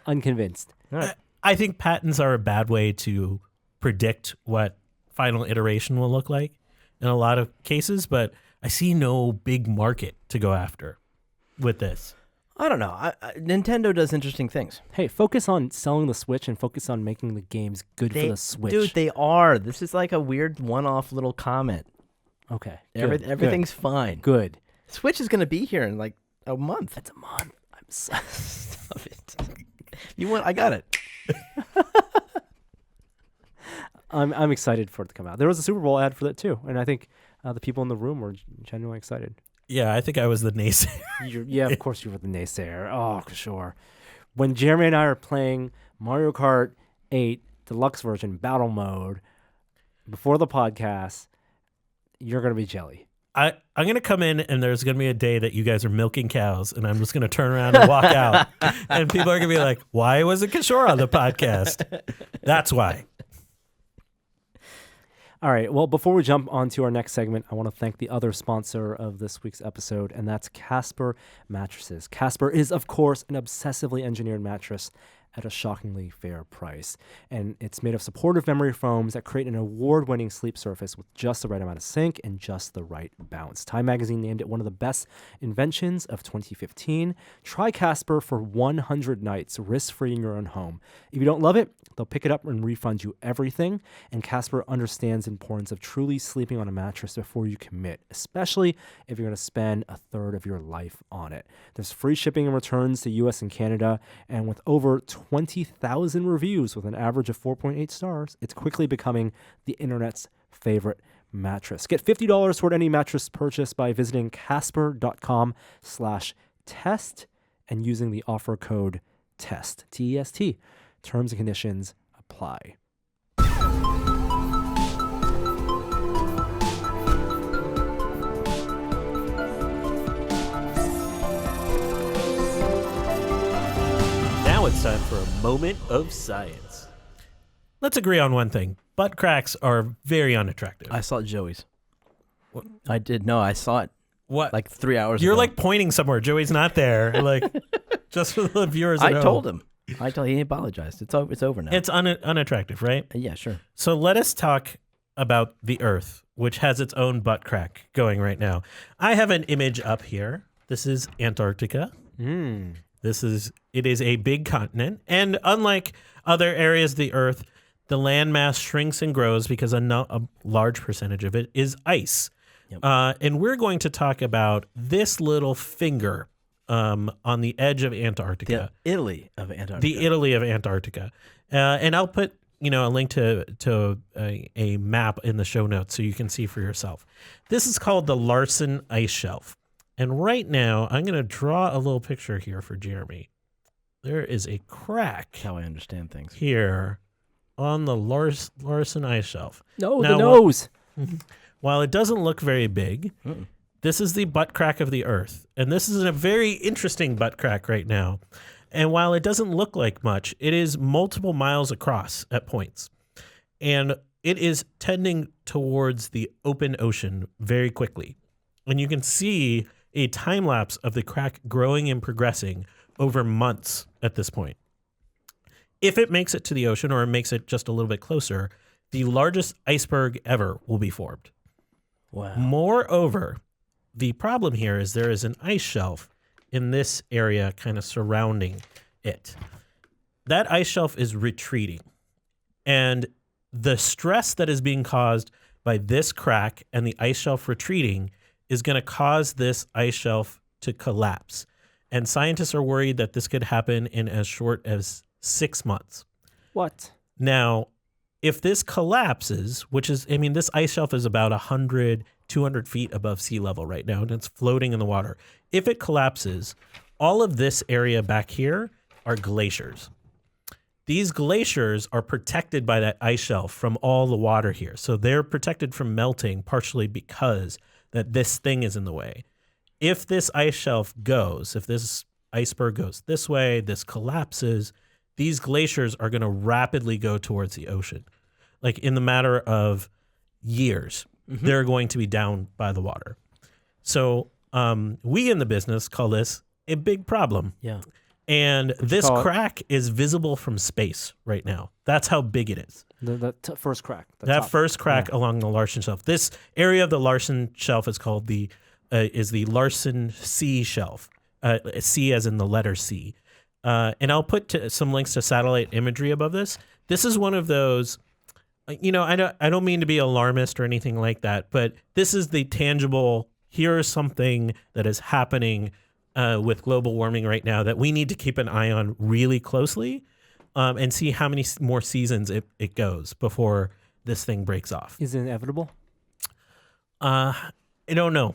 Unconvinced. All right. I think patents are a bad way to predict what final iteration will look like in a lot of cases, but I see no big market to go after with this. I don't know. Nintendo does interesting things. Hey, focus on selling the Switch and focus on making the games good for the Switch. Dude, they are. This is like a weird one-off little comment. Okay. Everything's fine. Good. Switch is going to be here in like a month. That's a month. Stop it. You want? I got it. I'm excited for it to come out. There was a Superbowl ad for that too, and I think the people in the room were genuinely excited. Yeah, I think I was the naysayer. Yeah, of course you were the naysayer. Oh, Kishore. When Jeremy and I are playing Mario Kart 8 Deluxe version Battle Mode before the podcast, you're going to be jelly. I'm going to come in and there's going to be a day that you guys are milking cows and I'm just going to turn around and walk out. And people are going to be like, why wasn't Kishore on the podcast? That's why. All right. Well, before we jump on to our next segment, I want to thank the other sponsor of this week's episode, and that's Casper Mattresses. Casper is, of course, an obsessively engineered mattress at a shockingly fair price. And it's made of supportive memory foams that create an award-winning sleep surface with just the right amount of sink and just the right bounce. Time Magazine named it one of the best inventions of 2015. Try Casper for 100 nights, risk-free in your own home. If you don't love it, they'll pick it up and refund you everything. And Casper understands the importance of truly sleeping on a mattress before you commit, especially if you're going to spend a third of your life on it. There's free shipping and returns to US and Canada, and with over 20,000 reviews with an average of 4.8 stars, it's quickly becoming the internet's favorite mattress. Get $50 toward any mattress purchase by visiting casper.com/test and using the offer code TEST, T-E-S-T. Terms and conditions apply. Now it's time for a moment of science. Let's agree on one thing. Butt cracks are very unattractive. I saw Joey's. What? I did. No, I saw it What? like 3 hours You're ago. like pointing somewhere. Joey's not there. Like, just for the viewers at I home. told him. He apologized. It's over now. It's unattractive, right? Yeah, sure. So let us talk about the Earth, which has its own butt crack going right now. I have an image up here. This is Antarctica. It is a big continent, and unlike other areas of the Earth, the landmass shrinks and grows because a large percentage of it is ice. Yep. And we're going to talk about this little finger on the edge of Antarctica. The Italy of Antarctica. The Italy of Antarctica. And I'll put a link to a map in the show notes so you can see for yourself. This is called the Larsen Ice Shelf. And right now, I'm going to draw a little picture here for Jeremy. There is a crack That's how I understand things. here on the Larsen Ice Shelf. No, Now, the nose. While it doesn't look very big, this is the butt crack of the Earth. And this is a very interesting butt crack right now. And while it doesn't look like much, it is multiple miles across at points. And it is tending towards the open ocean very quickly. And you can see a time lapse of the crack growing and progressing over months at this point. If it makes it to the ocean or it makes it just a little bit closer, the largest iceberg ever will be formed. Wow. Moreover, the problem here is there is an ice shelf in this area kind of surrounding it. That ice shelf is retreating. And the stress that is being caused by this crack and the ice shelf retreating is going to cause this ice shelf to collapse. And scientists are worried that this could happen in as short as 6 months. What? Now, if this collapses, which is, I mean, this ice shelf is about 100, 200 feet above sea level right now, and it's floating in the water. If it collapses, all of this area back here are glaciers. These glaciers are protected by that ice shelf from all the water here. So they're protected from melting partially because that this thing is in the way. If this ice shelf goes, if this iceberg goes this way, this collapses, these glaciers are going to rapidly go towards the ocean. Like in the matter of years, they're going to be down by the water. So we in the business call this a big problem. Yeah. And this call it? crack is visible from space right now. That's how big it is. The first crack. the That top. first crack along the Larsen Shelf. This area of the Larsen Shelf is called the Larsen C Shelf. C as in the letter C. And I'll put some links to satellite imagery above this. This is one of those, you know, I don't mean to be alarmist or anything like that, but this is the tangible, here is something that is happening with global warming right now that we need to keep an eye on really closely and see how many more seasons it goes before this thing breaks off. Is it inevitable? I don't know.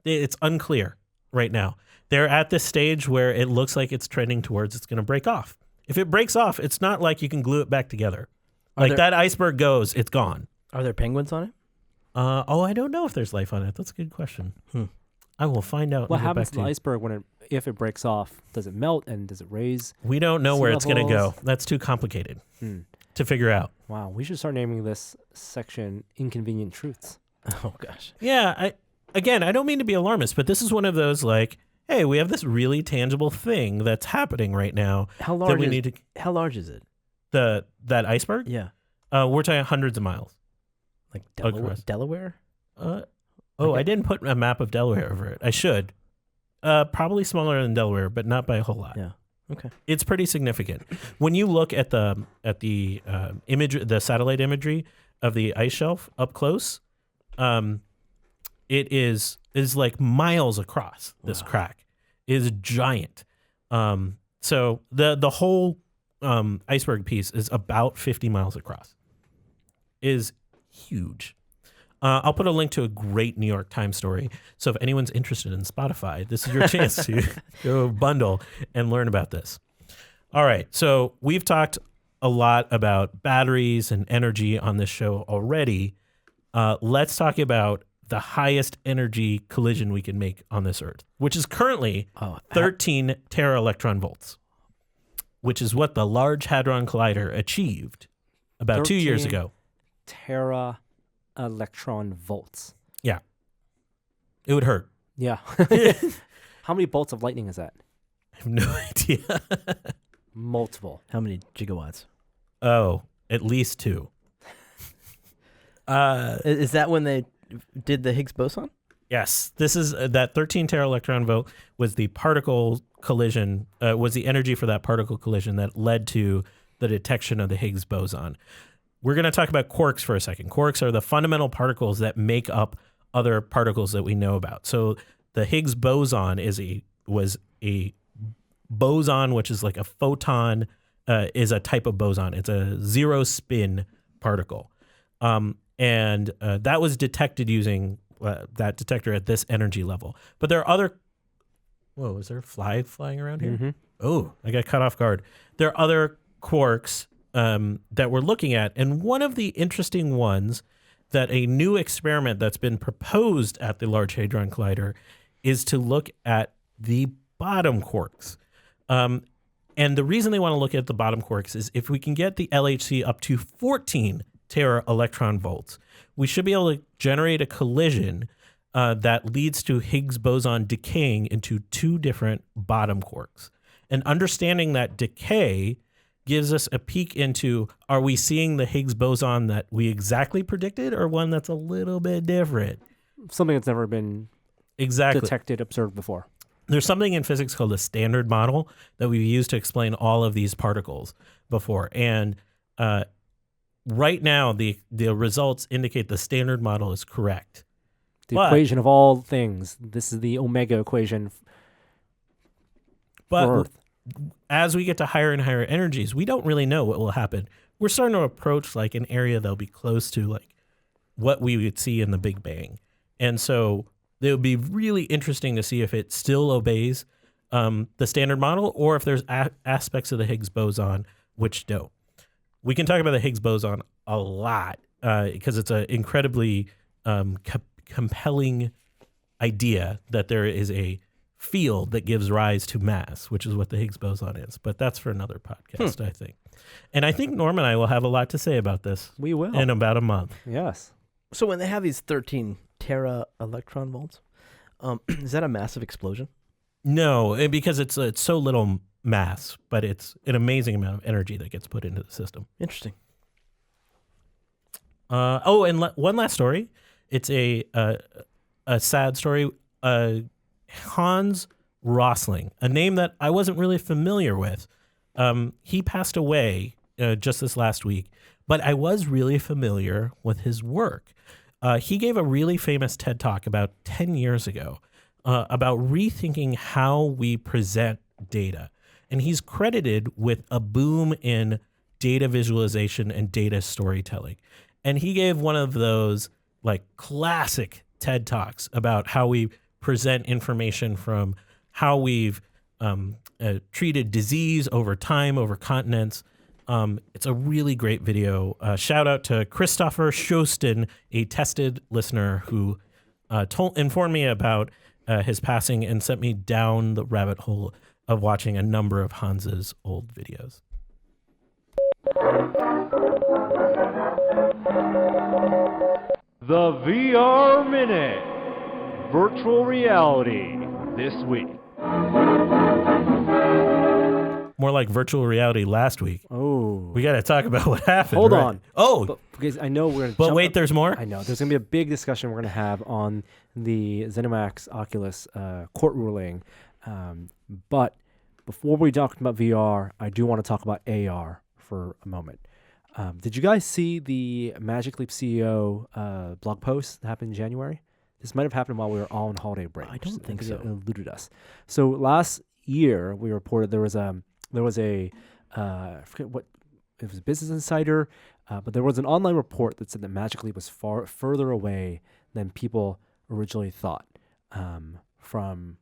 It's unclear right now. They're at this stage where it looks like it's trending towards it's going to break off. If it breaks off, it's not like you can glue it back together. Like that iceberg goes, it's gone. Are there penguins on it? I don't know if there's life on it. That's a good question. I will find out. What and get happens back to the you. iceberg if it breaks off? Does it melt and does it raise? We don't know sea where it's going to go. levels? That's too complicated to figure out. Wow, we should start naming this section "Inconvenient Truths." Oh gosh. Yeah. I don't mean to be alarmist, but this is one of those like, hey, we have this really tangible thing that's happening right now. How that large? we need to How large is it? that iceberg? Yeah. We're talking hundreds of miles. Like Across. Delaware? I didn't put a map of Delaware over it. I should. Probably smaller than Delaware, but not by a whole lot. Yeah. Okay. It's pretty significant. When you look at the image, the satellite imagery of the ice shelf up close, it is like miles across. This crack is giant. So the whole iceberg piece is about 50 miles across. Is huge. I'll put a link to a great New York Times story. So if anyone's interested in Spotify, this is your chance to go bundle and learn about this. All right. So we've talked a lot about batteries and energy on this show already. Let's talk about the highest energy collision we can make on this Earth, which is currently 13 tera electron volts, which is what the Large Hadron Collider achieved about 2 years ago. Tera electron volts. Yeah. It would hurt. Yeah. How many bolts of lightning is that? I have no idea. Multiple. How many gigawatts? Oh, at least 2. Is that when they did the Higgs boson? Yes. This is that 13 tera electron volt was the particle collision, was the energy for that particle collision that led to the detection of the Higgs boson. We're going to talk about quarks for a second. Quarks are the fundamental particles that make up other particles that we know about. So the Higgs boson was a boson, which is like a photon, is a type of boson. It's a zero spin particle. And that was detected using that detector at this energy level. But there are other... Whoa, is there a fly flying around here? Mm-hmm. Oh, I got caught off guard. There are other quarks that we're looking at. And one of the interesting ones that a new experiment that's been proposed at the Large Hadron Collider is to look at the bottom quarks. And the reason they want to look at the bottom quarks is if we can get the LHC up to 14 tera electron volts, we should be able to generate a collision that leads to Higgs boson decaying into two different bottom quarks. And understanding that decay gives us a peek into, are we seeing the Higgs boson that we exactly predicted or one that's a little bit different? Something that's never been detected, observed before. There's something in physics called a standard model that we've used to explain all of these particles before. And right now, the results indicate the standard model is correct. The equation of all things. This is the omega equation for Earth. As we get to higher and higher energies, we don't really know what will happen. We're starting to approach like an area that'll be close to like what we would see in the Big Bang. And so it would be really interesting to see if it still obeys the standard model or if there's aspects of the Higgs boson which don't. We can talk about the Higgs boson a lot because it's an incredibly compelling idea that there is a field that gives rise to mass, which is what the Higgs boson is. But that's for another podcast, I think. And I think Norm and I will have a lot to say about this. We will. In about a month. Yes. So when they have these 13 tera electron volts, is that a massive explosion? No, because it's so little mass, but it's an amazing amount of energy that gets put into the system. Interesting. And one last story. It's a sad story. Hans Rosling, a name that I wasn't really familiar with. He passed away just this last week, but I was really familiar with his work. He gave a really famous TED Talk about 10 years ago about rethinking how we present data. And he's credited with a boom in data visualization and data storytelling. And he gave one of those like classic TED Talks about how we present information from how we've treated disease over time, over continents. It's a really great video. Shout out to Christopher Shosten, a tested listener who informed me about his passing and sent me down the rabbit hole of watching a number of Hans's old videos. The VR Minute. Virtual reality this week. More like virtual reality last week. Oh. We got to talk about what happened. Hold right? on. Oh. Because I know we're going to But wait, there's more? I know. There's going to be a big discussion we're going to have on the ZeniMax Oculus court ruling. But before we talk about VR, I do want to talk about AR for a moment. Did you guys see the Magic Leap CEO blog post that happened in January? This might have happened while we were all on holiday break. I don't think so. It eluded us. So last year we reported there was a I forget what it was, Business Insider, but there was an online report that said that Magic Leap was far further away than people originally thought from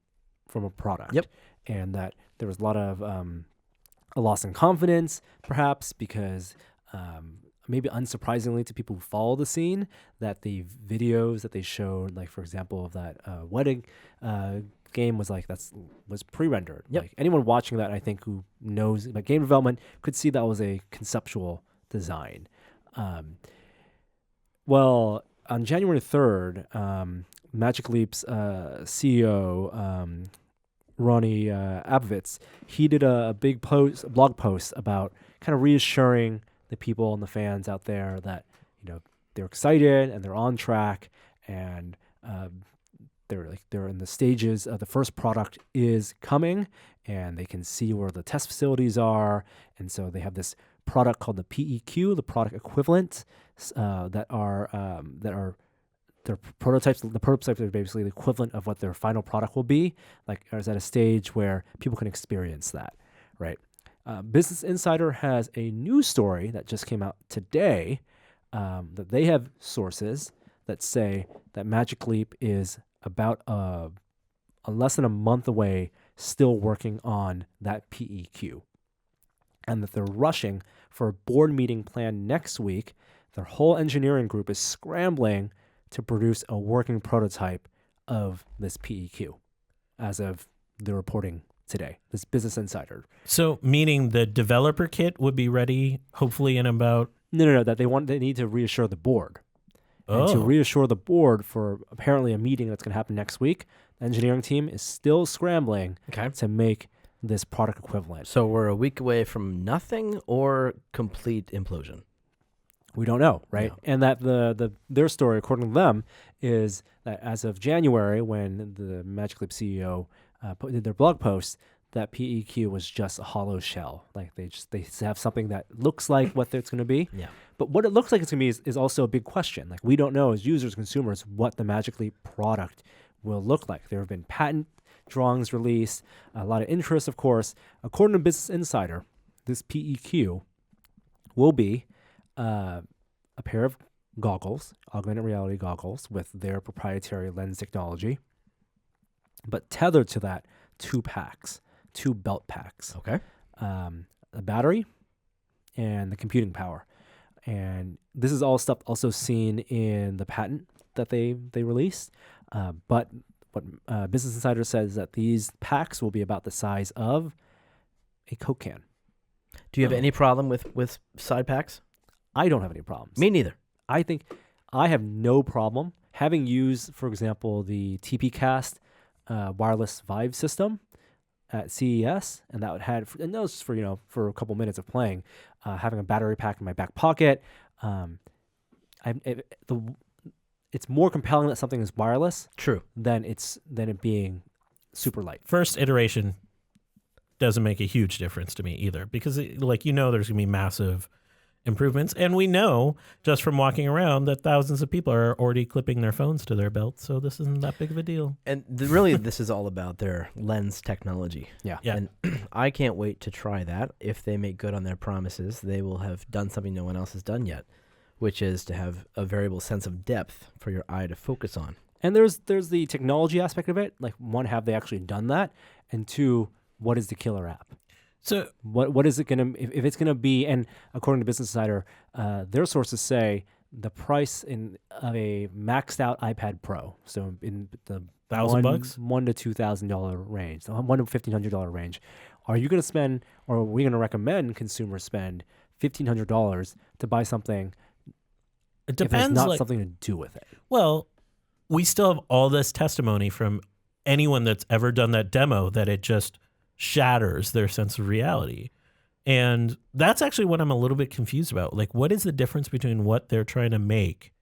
a product. Yep. And that there was a lot of a loss in confidence, perhaps because maybe unsurprisingly to people who follow the scene, that the videos that they showed, like for example of that wedding game was pre-rendered. Yep. Like anyone watching that, I think who knows about game development could see that was a conceptual design. Well, on January 3rd, Magic Leap's CEO Ronnie Abovitz, he did a big blog post about kind of reassuring the people and the fans out there that they're excited and they're on track and they're in the stages of the first product is coming and they can see where the test facilities are, and so they have this product called the PEQ, the product equivalent, that are their prototypes. The prototypes are basically the equivalent of what their final product will be, like is at a stage where people can experience that, right? Business Insider has a news story that just came out today that they have sources that say that Magic Leap is about less than a month away, still working on that PEQ, and that they're rushing for a board meeting planned next week. Their whole engineering group is scrambling to produce a working prototype of this PEQ as of the reporting today, this Business Insider. So meaning the developer kit would be ready hopefully in about... No, that they need to reassure the board. And to Oh. reassure the board for apparently a meeting that's going to happen next week, the engineering team is still scrambling Okay. to make this product equivalent. So we're a week away from nothing or complete implosion. We don't know, right? No. And that their story, according to them, is that as of January, when the Magic Leap CEO did their blog post, that PEQ was just a hollow shell. Like they have something that looks like what it's going to be. Yeah. But what it looks like it's going to be is also a big question. Like we don't know as users, consumers, what the Magic Leap product will look like. There have been patent drawings released, a lot of interest, of course. According to Business Insider, this PEQ will be a pair of goggles, augmented reality goggles, with their proprietary lens technology. But tethered to that, two belt packs, Okay. a battery, and the computing power. And this is all stuff also seen in the patent that they released. But what Business Insider says that these packs will be about the size of a Coke can. Do you have any problem with side packs? I don't have any problems. Me neither. I think I have no problem having used, for example, the TPcast wireless Vive system at CES, and that had, and that was for a couple minutes of playing, having a battery pack in my back pocket. It's more compelling that something is wireless True. than it being super light. First iteration doesn't make a huge difference to me either, because there's going to be massive improvements. And we know just from walking around that thousands of people are already clipping their phones to their belts. So this isn't that big of a deal. And really, this is all about their lens technology. Yeah. Yeah. And I can't wait to try that. If they make good on their promises, they will have done something no one else has done yet, which is to have a variable sense of depth for your eye to focus on. And there's the technology aspect of it. Like, one, have they actually done that? And two, what is the killer app? So What is it going to, if it's going to be, and according to Business Insider, their sources say the price of a maxed out iPad Pro, so in the $1,000? $1,000 to $2,000 range, the $1,000 to $1,500 range, are you going to spend, or are we going to recommend consumers spend $1,500 to buy something it if there's depends. not something to do with it? Well, we still have all this testimony from anyone that's ever done that demo that it just shatters their sense of reality. And that's actually what I'm a little bit confused about. Like, what is the difference between what they're trying to make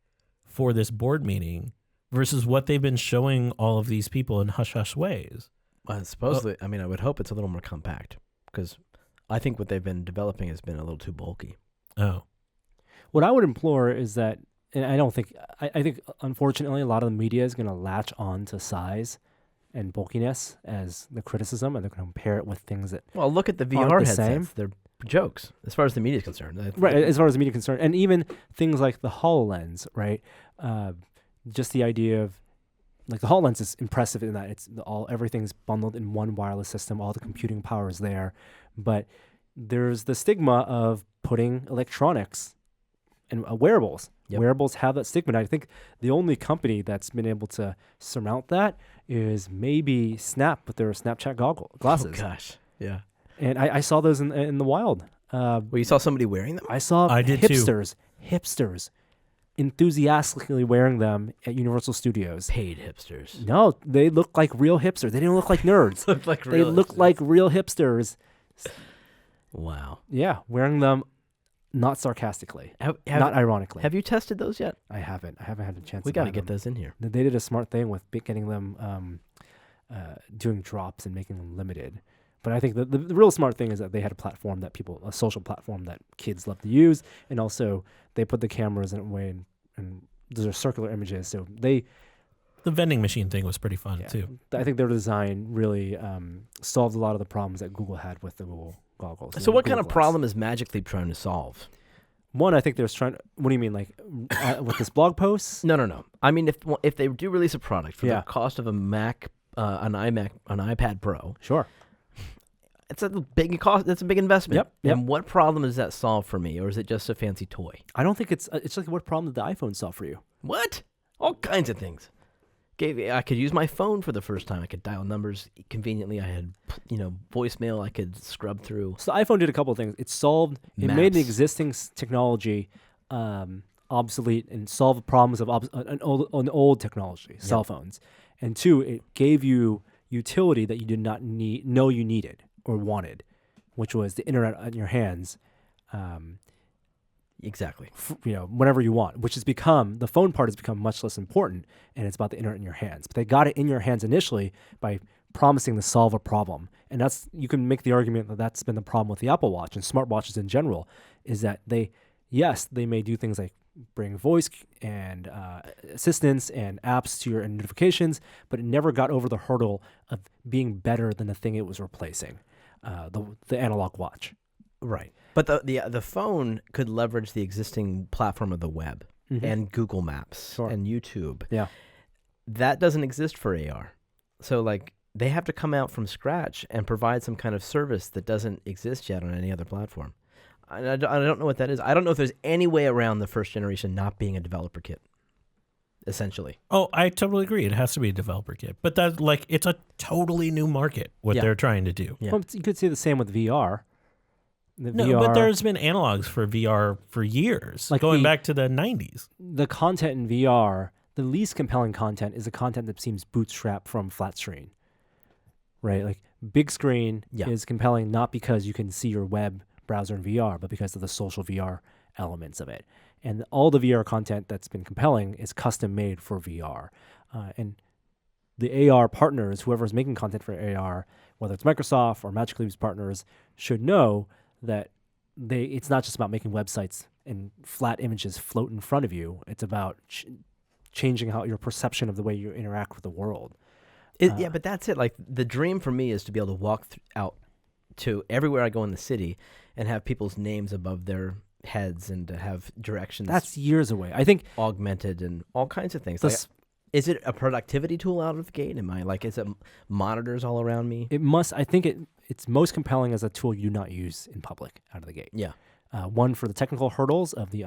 for this board meeting versus what they've been showing all of these people in hush-hush ways? Well, supposedly, I mean, I would hope it's a little more compact, because I think what they've been developing has been a little too bulky. Oh, What I would implore is that, and I think unfortunately a lot of the media is going to latch on to size and bulkiness as the criticism, and they're going to compare it with things that, Well, look at the Aren't VR the headsets. same? They're jokes, as far as the media is concerned. right, as far as the media concerned, and even things like the HoloLens, right? Just the idea of, like, the HoloLens is impressive in that everything's bundled in one wireless system, all the computing power is there, but there's the stigma of putting electronics and wearables. Yep. Wearables have that stigma. And I think the only company that's been able to surmount that is maybe Snap with their Snapchat glasses. Oh, gosh. Yeah. And I saw those in the wild. Well, you saw somebody wearing them? I saw I did too. hipsters enthusiastically wearing them at Universal Studios. Paid hipsters. No, they look like real hipsters. They didn't look like nerds. Look like They look like real hipsters. Wow. Yeah, wearing them not sarcastically, not ironically. Have you tested those yet? I haven't had a chance. We got got to get those in here. They did a smart thing with getting them doing drops and making them limited. But I think the real smart thing is that they had a social platform that kids love to use, and also they put the cameras in a way, and those are circular images, so the vending machine thing was pretty fun too. I think their design really solved a lot of the problems that Google had with the Google goggles. So what kind of problem is Magic Leap trying to solve? One, I think they're trying. What do you mean, like with this blog post? No. I mean, if they do release a product for Yeah. the cost of a Mac, an iPad Pro, Sure. it's a big cost. That's a big investment. Yep. And what problem does that solve for me, or is it just a fancy toy? I don't think it's like what problem did the iPhone solve for you? What? All kinds of things. I could use my phone for the first time. I could dial numbers conveniently. I had, voicemail I could scrub through. So the iPhone did a couple of things. It made an Maps. existing technology obsolete and solve problems of an old technology, cell phones. And 2, it gave you utility that you did not know you needed or wanted, which was the internet in your hands. Exactly. Whenever you want, which has become, the phone part has become much less important, and it's about the internet in your hands. But they got it in your hands initially by promising to solve a problem. And you can make the argument that that's been the problem with the Apple Watch and smartwatches in general, is that they may do things like bring voice and assistance and apps to your notifications, but it never got over the hurdle of being better than the thing it was replacing, the analog watch. Right. But the phone could leverage the existing platform of the web and Google Maps and YouTube. Yeah. That doesn't exist for AR. So they have to come out from scratch and provide some kind of service that doesn't exist yet on any other platform. I don't know what that is. I don't know if there's any way around the first generation not being a developer kit, essentially. Oh, I totally agree. It has to be a developer kit. But it's a totally new market, what they're trying to do. Yeah. Well, you could say the same with VR. But there's been analogs for VR for years, going back to the 90s. The content in VR, the least compelling content is the content that seems bootstrapped from flat screen, right? Like big screen is compelling not because you can see your web browser in VR, but because of the social VR elements of it. And all the VR content that's been compelling is custom made for VR. And the AR partners, whoever's making content for AR, whether it's Microsoft or Magic Leap's partners, should know that it's not just about making websites and flat images float in front of you. It's about changing how your perception of the way you interact with the world. But that's it. Like the dream for me is to be able to walk out to everywhere I go in the city and have people's names above their heads and to have directions. That's years away. I think augmented and all kinds of things. Is it a productivity tool out of the gate? Is it monitors all around me? It must. I think it's most compelling as a tool you do not use in public out of the gate. Yeah. One, for the technical hurdles of the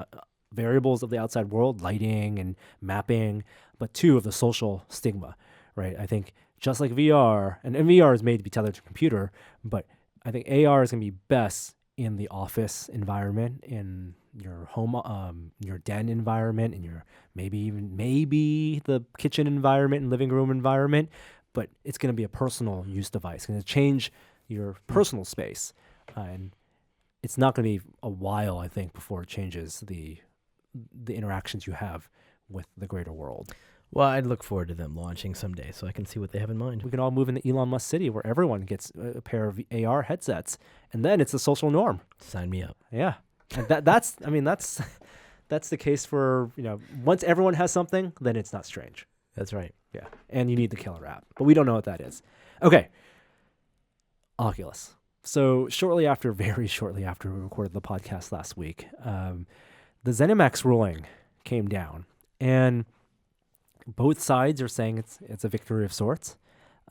variables of the outside world, lighting and mapping, but 2, of the social stigma, right? I think just like VR, and VR is made to be tethered to a computer, but I think AR is going to be best in the office environment, in your home, your den environment, in your maybe the kitchen environment and living room environment, but it's going to be a personal use device. It's going to change your personal space, and it's not going to be a while, I think, before it changes the interactions you have with the greater world. Well, I'd look forward to them launching someday so I can see what they have in mind. We can all move into Elon Musk City where everyone gets a pair of AR headsets, and then it's a social norm. Sign me up. Yeah. And that's the case for, once everyone has something, then it's not strange. That's right. Yeah. And you need the killer app, but we don't know what that is. Okay. Oculus. So very shortly after we recorded the podcast last week, the ZeniMax ruling came down, and both sides are saying it's a victory of sorts.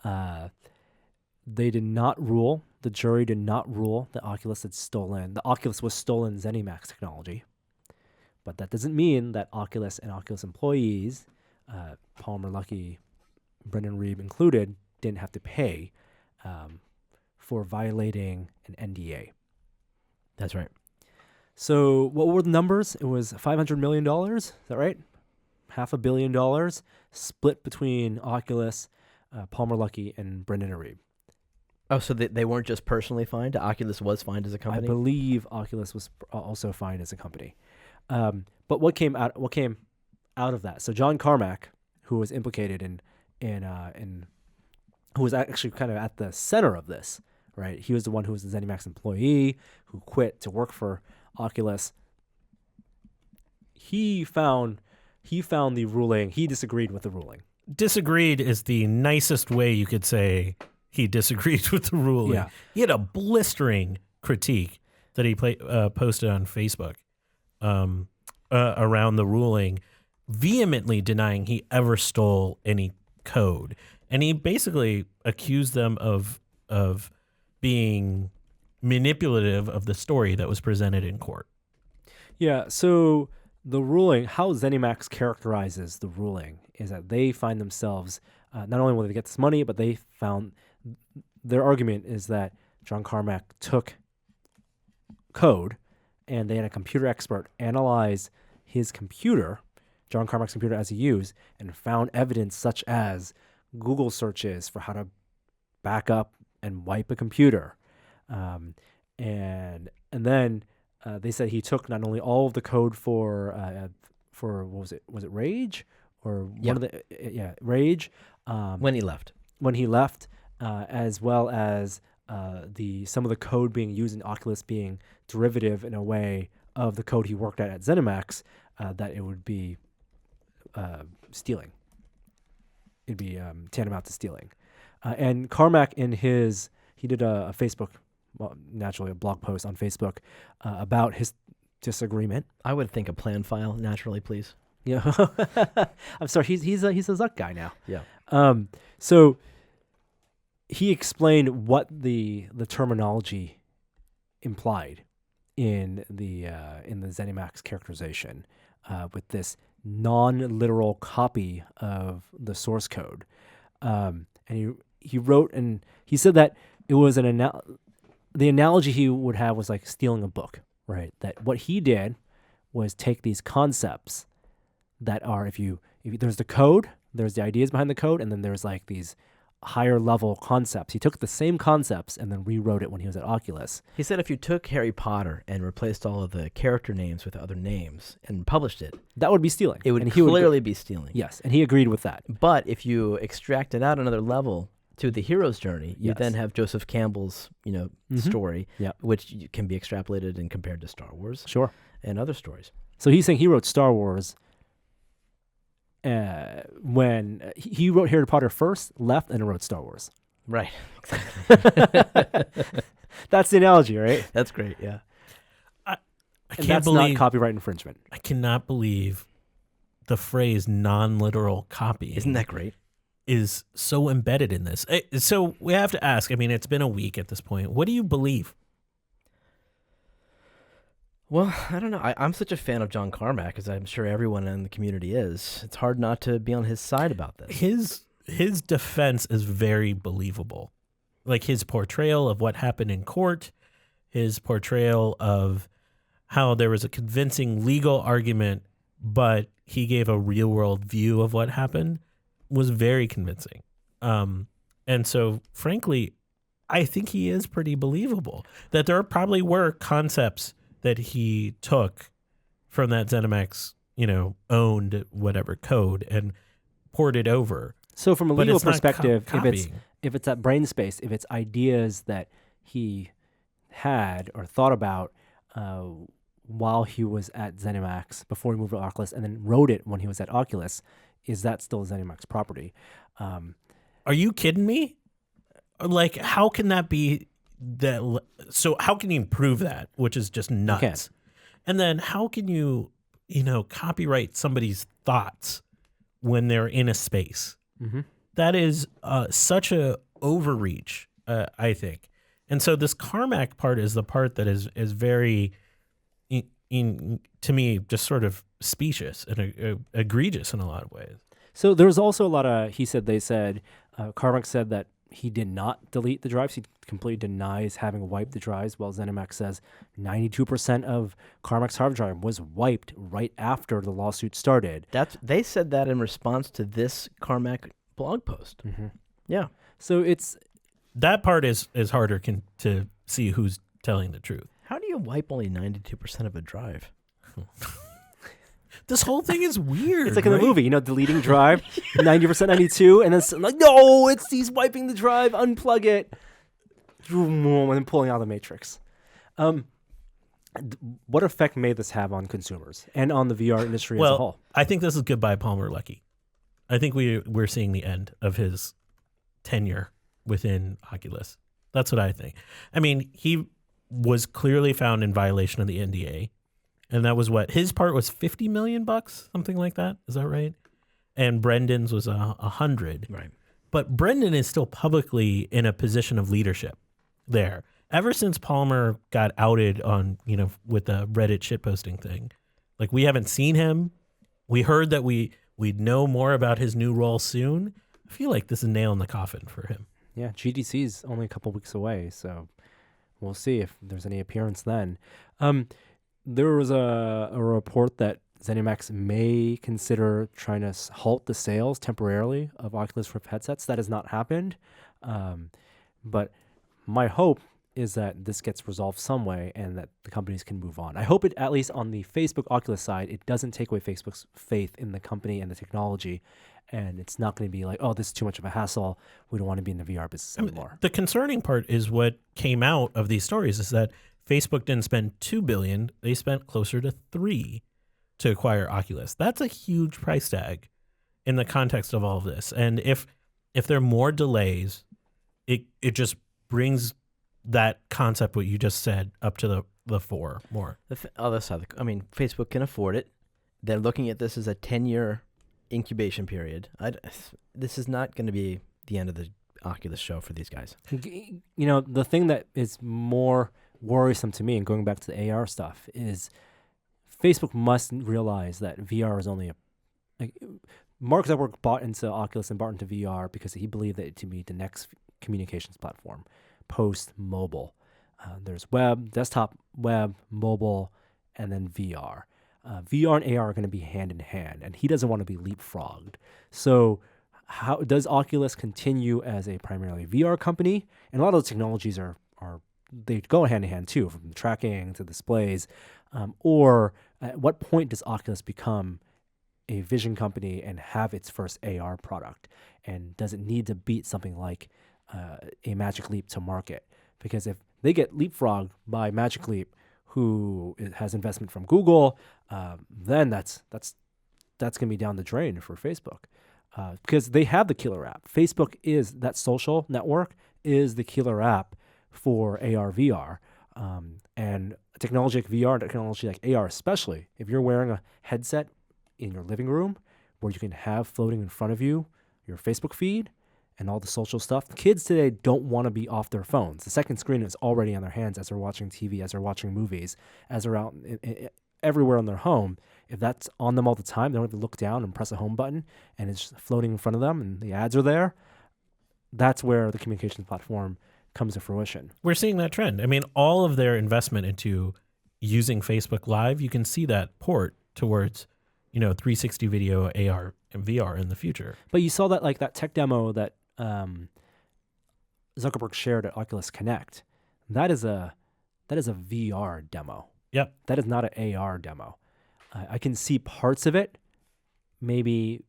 They did not rule. The jury did not rule that Oculus was stolen ZeniMax technology. But that doesn't mean that Oculus and Oculus employees, Palmer Luckey, Brendan Reeb included, didn't have to pay for violating an NDA. That's right. So what were the numbers? It was $500 million. Is that right? $500 million split between Oculus, Palmer Luckey, and Brendan Reeb. Oh, so they weren't just personally fined? Oculus was fined as a company? I believe Oculus was also fined as a company. But what came out of that? So John Carmack, who was implicated in who was actually kind of at the center of this, right? He was the one who was the ZeniMax employee who quit to work for Oculus. He found the ruling. He disagreed with the ruling. Disagreed is the nicest way you could say he disagreed with the ruling. Yeah. He had a blistering critique that he posted on Facebook around the ruling, vehemently denying he ever stole any code. And he basically accused them of being manipulative of the story that was presented in court. Yeah, so the ruling, how ZeniMax characterizes the ruling, is that they find themselves, not only will they get this money, but they found, their argument is that John Carmack took code and they had a computer expert analyze his computer, John Carmack's computer as he used, and found evidence such as Google searches for how to back up and wipe a computer. And then they said he took not only all of the code for what was it? Was it Rage or one of the Rage? When he left, as well as some of the code being used in Oculus being derivative in a way of the code he worked at ZeniMax, that it would be stealing. It'd be tantamount to stealing. And Carmack he did a Facebook, well, naturally a blog post on Facebook about his disagreement. I would think a plan file, naturally, please. Yeah, I'm sorry. He's a Zuck guy now. Yeah. So he explained what the terminology implied in the ZeniMax characterization with this non-literal copy of the source code, and he wrote, and he said that it was the analogy he would have was like stealing a book, right? That what he did was take these concepts that are, if there's the code, there's the ideas behind the code, and then there's like these higher level concepts. He took the same concepts and then rewrote it when he was at Oculus. He said if you took Harry Potter and replaced all of the character names with other names and published it, that would be stealing. It would clearly be stealing. Yes, and he agreed with that. But if you extracted out another level to the hero's journey, you then have Joseph Campbell's, story, which can be extrapolated and compared to Star Wars. Sure. And other stories. So he's saying he wrote Star Wars when he wrote Harry Potter first, left, and wrote Star Wars. Right. Exactly. That's the analogy, right? That's great, yeah. I can't that's believe, not copyright infringement. I cannot believe the phrase non-literal copy. Isn't that great? Is so embedded in this. So we have to ask, I mean, it's been a week at this point. What do you believe? Well, I don't know. I'm such a fan of John Carmack, as I'm sure everyone in the community is. It's hard not to be on his side about this. His defense is very believable. Like his portrayal of what happened in court, his portrayal of how there was a convincing legal argument, but he gave a real world view of what happened, was very convincing. And so, frankly, I think he is pretty believable. That there probably were concepts that he took from that ZeniMax, owned whatever code and ported over. So from a legal perspective, if it's that brain space, if it's ideas that he had or thought about while he was at ZeniMax before he moved to Oculus, and then wrote it when he was at Oculus, is that still ZeniMax property? Are you kidding me? Like, how can that be? So how can you prove that, which is just nuts? And then how can you, copyright somebody's thoughts when they're in a space? Mm-hmm. That is such a overreach, I think. And so this Carmack part is the part that is very, to me, just sort of specious and egregious in a lot of ways. So there was also a lot of, they said, Carmack said that he did not delete the drives. He completely denies having wiped the drives, while ZeniMax says 92% of Carmack's hard drive was wiped right after the lawsuit started. They said that in response to this Carmack blog post. Mm-hmm. Yeah. So that part is harder to see who's telling the truth. How do you wipe only 92% of a drive? This whole thing is weird. It's like in the movie, deleting drive, 90%, 92, and then like, no, he's wiping the drive, unplug it, and then pulling out the matrix. What effect may this have on consumers and on the VR industry as a whole? I think this is goodbye, Palmer Luckey. I think we're seeing the end of his tenure within Oculus. That's what I think. I mean, he was clearly found in violation of the NDA. And that was what his part was, $50 million, something like that. Is that right? And Brendan's was 100. Right. But Brendan is still publicly in a position of leadership there. Ever since Palmer got outed on, with the Reddit shitposting thing, like we haven't seen him. We heard that we'd know more about his new role soon. I feel like this is a nail in the coffin for him. Yeah, GDC's only a couple weeks away, so we'll see if there's any appearance then. There was a report that ZeniMax may consider trying to halt the sales temporarily of Oculus Rift headsets. That has not happened. But my hope is that this gets resolved some way and that the companies can move on. I hope it, at least on the Facebook Oculus side, it doesn't take away Facebook's faith in the company and the technology. And it's not going to be like, oh, this is too much of a hassle. We don't want to be in the VR business anymore. The concerning part is what came out of these stories is that Facebook didn't spend $2 billion. They spent closer to $3 billion to acquire Oculus. That's a huge price tag in the context of all of this. And if there are more delays, it just brings that concept, what you just said, up to the fore more. The other side, Facebook can afford it. They're looking at this as a 10-year incubation period. This is not going to be the end of the Oculus show for these guys. The thing that is more worrisome to me, and going back to the AR stuff, is Facebook must realize that VR is only Mark Zuckerberg bought into Oculus and bought into VR because he believed that it to be the next communications platform post mobile. There's web, desktop, web, mobile, and then VR. VR and AR are going to be hand in hand, and he doesn't want to be leapfrogged. So how does Oculus continue as a primarily VR company? And a lot of those technologies are they go hand in hand too, from the tracking to displays. Or at what point does Oculus become a vision company and have its first AR product? And does it need to beat something like a Magic Leap to market? Because if they get leapfrogged by Magic Leap, who has investment from Google, then that's going to be down the drain for Facebook, because they have the killer app. Facebook is that social network is the killer app for AR VR, and technology like VR, technology like AR, especially if you're wearing a headset in your living room where you can have floating in front of you your Facebook feed and all the social stuff. The kids today don't want to be off their phones. The second screen is already on their hands as they're watching TV, as they're watching movies, as they're out everywhere on their home. If that's on them all the time, they don't have to look down and press a home button and it's just floating in front of them and the ads are there. That's where the communications platform comes to fruition. We're seeing that trend. I mean, all of their investment into using Facebook Live, you can see that port towards, 360 video, AR, and VR in the future. But you saw that that tech demo that Zuckerberg shared at Oculus Connect. That is a VR demo. Yep. That is not an AR demo. I can see parts of it maybe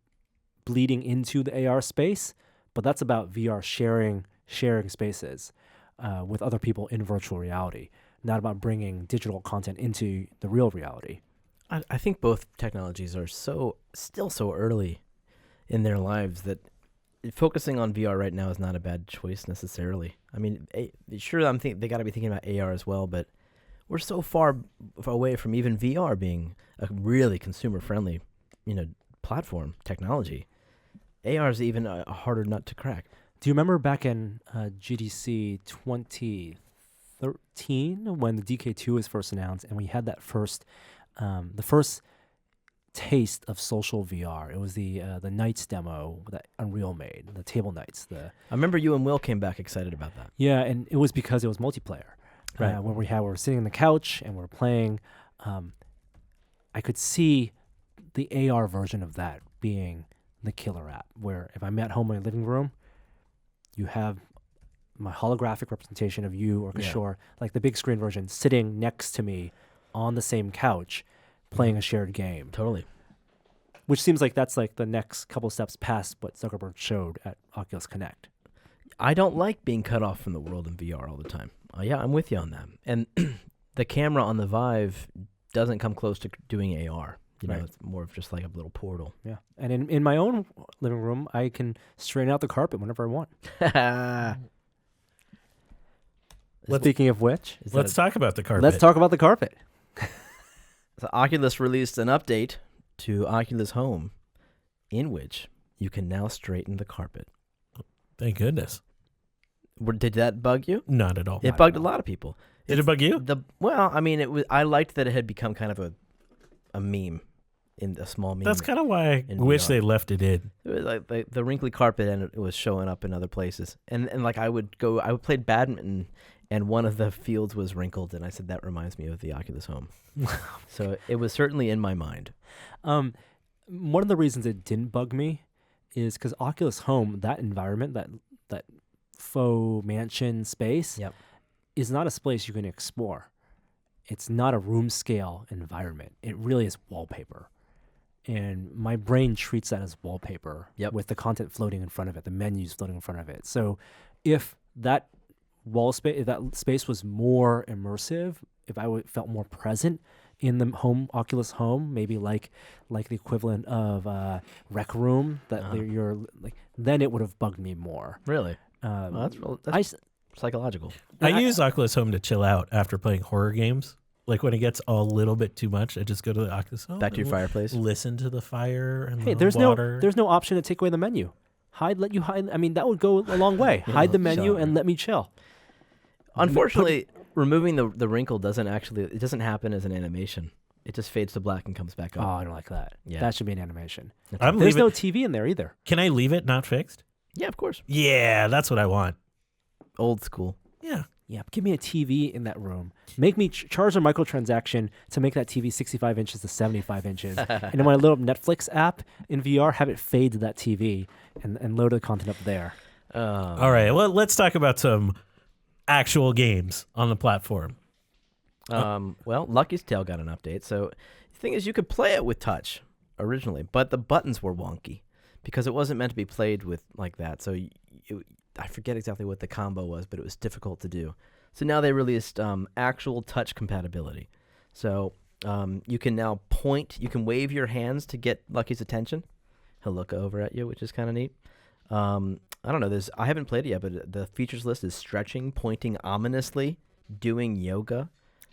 bleeding into the AR space, but that's about VR sharing spaces with other people in virtual reality, not about bringing digital content into the real reality. I think both technologies are still so early in their lives that focusing on VR right now is not a bad choice necessarily. I mean, sure, they got to be thinking about AR as well, but we're so far away from even VR being a really consumer-friendly, platform technology. AR is even a harder nut to crack. Do you remember back in GDC 2013 when the DK2 was first announced, and we had that the first taste of social VR? It was the Nights demo that Unreal made, the Table Nights. I remember you and Will came back excited about that. Yeah, and it was because it was multiplayer. Right. When we were sitting on the couch and we're playing, I could see the AR version of that being the killer app, where if I'm at home in my living room, you have my holographic representation of you or Kishore, like the big screen version, sitting next to me on the same couch, playing a shared game. Totally. Which seems like that's like the next couple steps past what Zuckerberg showed at Oculus Connect. I don't like being cut off from the world in VR all the time. Yeah, I'm with you on that. And the camera on the Vive doesn't come close to doing AR. It's more of just like a little portal. Yeah. And in my own living room, I can straighten out the carpet whenever I want. Speaking of which, let's talk about the carpet. Let's talk about the carpet. So Oculus released an update to Oculus Home in which you can now straighten the carpet. Thank goodness. Did that bug you? Not at all. It bugged a lot of people. Did it bug you? I liked that it had become kind of a meme, in a small meme. That's kind of why I wish they left it in. It was like the wrinkly carpet, and it was showing up in other places. And like I would play badminton, and one of the fields was wrinkled, and I said that reminds me of the Oculus Home. So it was certainly in my mind. One of the reasons it didn't bug me is because Oculus Home, that environment, that faux mansion space, Yep. is not a space you can explore. It's not a room scale environment. It really is wallpaper. And my brain treats that as wallpaper with the content floating in front of it, the menus floating in front of it. So if that if that space was more immersive, if I felt more present in the Oculus Home, maybe like the equivalent of Rec Room, that you're like, then it would have bugged me more. Really? That's psychological. I use Oculus Home to chill out after playing horror games. Like when it gets a little bit too much, I just go to the Oculus Home. Back to your fireplace. Listen to the fire and Hey, the there's water. no option to take away the menu. Let you hide. I mean, that would go a long way. Hide the menu and let me chill. Unfortunately, removing the wrinkle doesn't happen as an animation. It just fades to black and comes back Oh, up. I don't like that. Yeah. That should be an animation. I'm There's leaving. no TV in there either. Can I leave it not fixed? Yeah, of course. Yeah, that's what I want. Old school. Yeah. Yeah, give me a TV in that room. Make me charge a microtransaction to make that TV 65 inches to 75 inches. And then when I load up Netflix app in VR, have it fade to that TV and load the content up there. All right. Well, let's talk about some actual games on the platform. Well, Lucky's Tale got an update. So the thing is, you could play it with touch originally, but the buttons were wonky because it wasn't meant to be played with like that. So I forget exactly what the combo was, but it was difficult to do. So now they released actual touch compatibility. So you can now you can wave your hands to get Lucky's attention. He'll look over at you, which is kind of neat. I don't know. I haven't played it yet, but the features list is stretching, pointing ominously, doing yoga,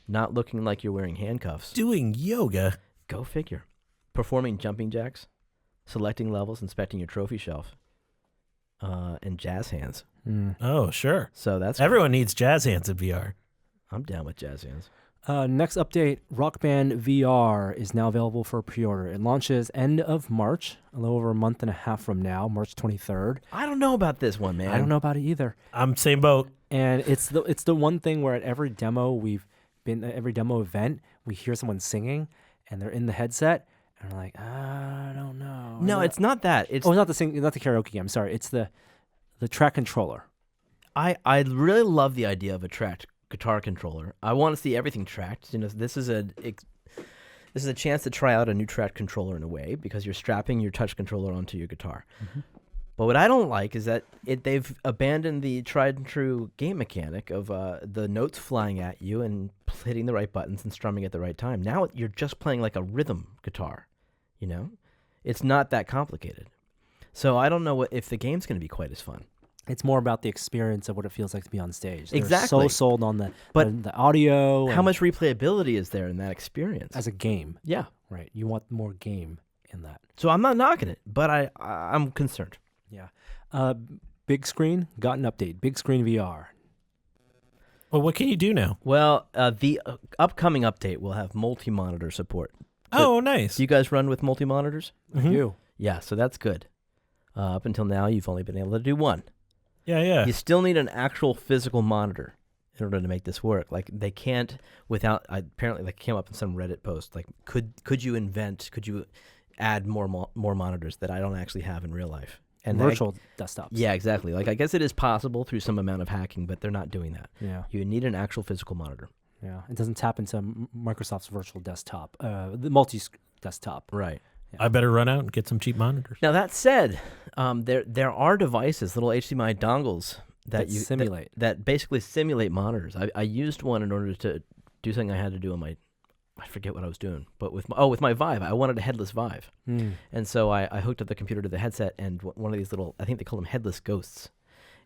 not looking like you're wearing handcuffs. Doing yoga? Go figure. Performing jumping jacks, selecting levels, inspecting your trophy shelf. And jazz hands. Oh, sure. So that's Everyone needs jazz hands in VR. I'm down with jazz hands. Next update, Rock Band VR is now available for pre-order. It launches end of March, a little over a month and a half from now, March 23rd. I don't know about this one, man. I don't know about it either. I'm same boat. And it's the one thing where at every demo every demo event, we hear someone singing and they're in the headset and we're like, I don't know. No, it's not that. It's not the karaoke game. Sorry, it's the track controller. I really love the idea of a tracked guitar controller. I want to see everything tracked. You know, this is a chance to try out a new tracked controller in a way because you're strapping your touch controller onto your guitar. Mm-hmm. But what I don't like is that they've abandoned the tried and true game mechanic of the notes flying at you and hitting the right buttons and strumming at the right time. Now you're just playing like a rhythm guitar, you know? It's not that complicated. So I don't know if the game's going to be quite as fun. It's more about the experience of what it feels like to be on stage. They're Exactly. so sold on the audio. How much replayability is there in that experience? as a game? Yeah. Right. You want more game in that. So I'm not knocking it, but I'm concerned. Yeah. Big Screen got an update. Big Screen VR. Well, what can you do now? Well, the upcoming update will have multi-monitor support. Oh, nice. Do you guys run with multi-monitors? Mhm. You. Yeah, so that's good. Up until now, you've only been able to do one. Yeah. You still need an actual physical monitor in order to make this work. Like they can't without. Apparently, like came up in some Reddit post. Like, could you add more monitors that I don't actually have in real life? And Virtual desktops. Yeah, exactly. Like I guess it is possible through some amount of hacking, but they're not doing that. Yeah. You need an actual physical monitor. Yeah. It doesn't tap into Microsoft's virtual desktop, the multi-desktop. Right. I better run out and get some cheap monitors. Now that said, there are devices, little HDMI dongles that simulate. that basically simulate monitors. I used one in order to do something I had to do on my, I forget what I was doing, but with my Vive, I wanted a headless Vive, and so I hooked up the computer to the headset and one of these little, I think they call them headless ghosts,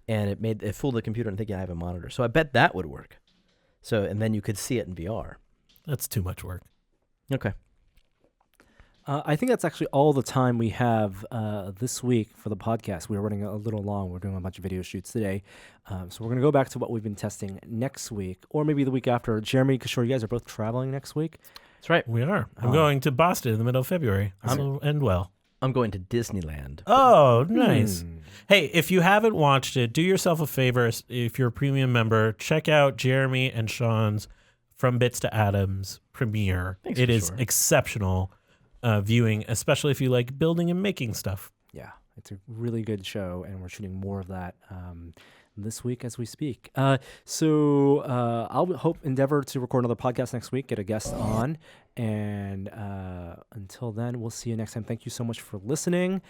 and it fooled the computer into thinking I have a monitor. So I bet that would work. So and then you could see it in VR. That's too much work. Okay. I think that's actually all the time we have this week for the podcast. We're running a little long. We're doing a bunch of video shoots today. So we're going to go back to what we've been testing next week or maybe the week after. Jeremy, Kishore, you guys are both traveling next week. That's right. We are. I'm going to Boston in the middle of February. This will end well. I'm going to Disneyland. Oh, nice. Hey, if you haven't watched it, do yourself a favor. If you're a premium member, check out Jeremy and Sean's From Bits to Atoms premiere. Thanks, It is Kishore. exceptional viewing, especially if you like building and making stuff. Yeah, it's a really good show, and we're shooting more of that this week as we speak. So I'll endeavor to record another podcast next week, get a guest on, and until then, we'll see you next time. Thank you so much for listening.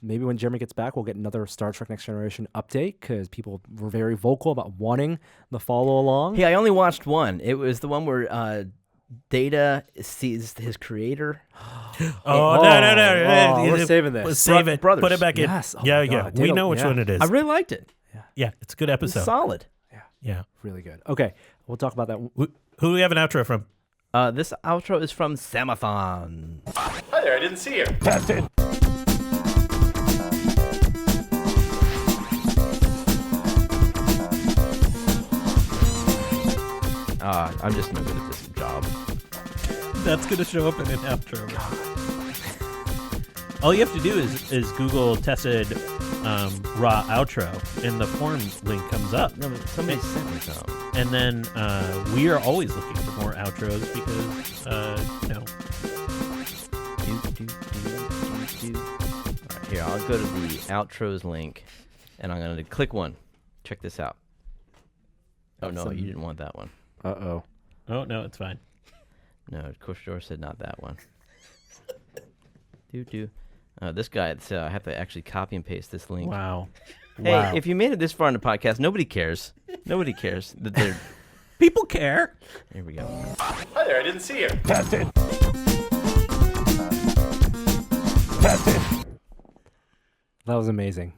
Maybe when Jeremy gets back, we'll get another Star Trek Next Generation update because people were very vocal about wanting the follow along. Hey, I only watched one. It was the one where Data sees his creator. Oh, no. We're saving this. Save it. Brothers. Put it back in. Yes. Oh yeah, my yeah. God. We Data- know which yeah. one it is. I really liked it. Yeah, it's a good It episode. was solid. Yeah. Really good. Okay, we'll talk about that. Who do we have an outro from? This outro is from Samathon. Hi there, I didn't see you. I'm just no good at this job. That's going to show up in an outro. All you have to do is Google tested raw outro, and the form link comes up. No, but somebody sent me some. And then we are always looking for more outros because, All right, here, I'll go to the outros link, and I'm going to click one. Check this out. Oh, no, you didn't want that one. Uh-oh. Oh, no, it's fine. No, Kishore said not that one. This guy, I have to actually copy and paste this link. Wow. Hey, Wow. if you made it this far in the podcast, nobody cares. Nobody cares that they're... People care. Here we go. Hi there, I didn't see you. That was amazing.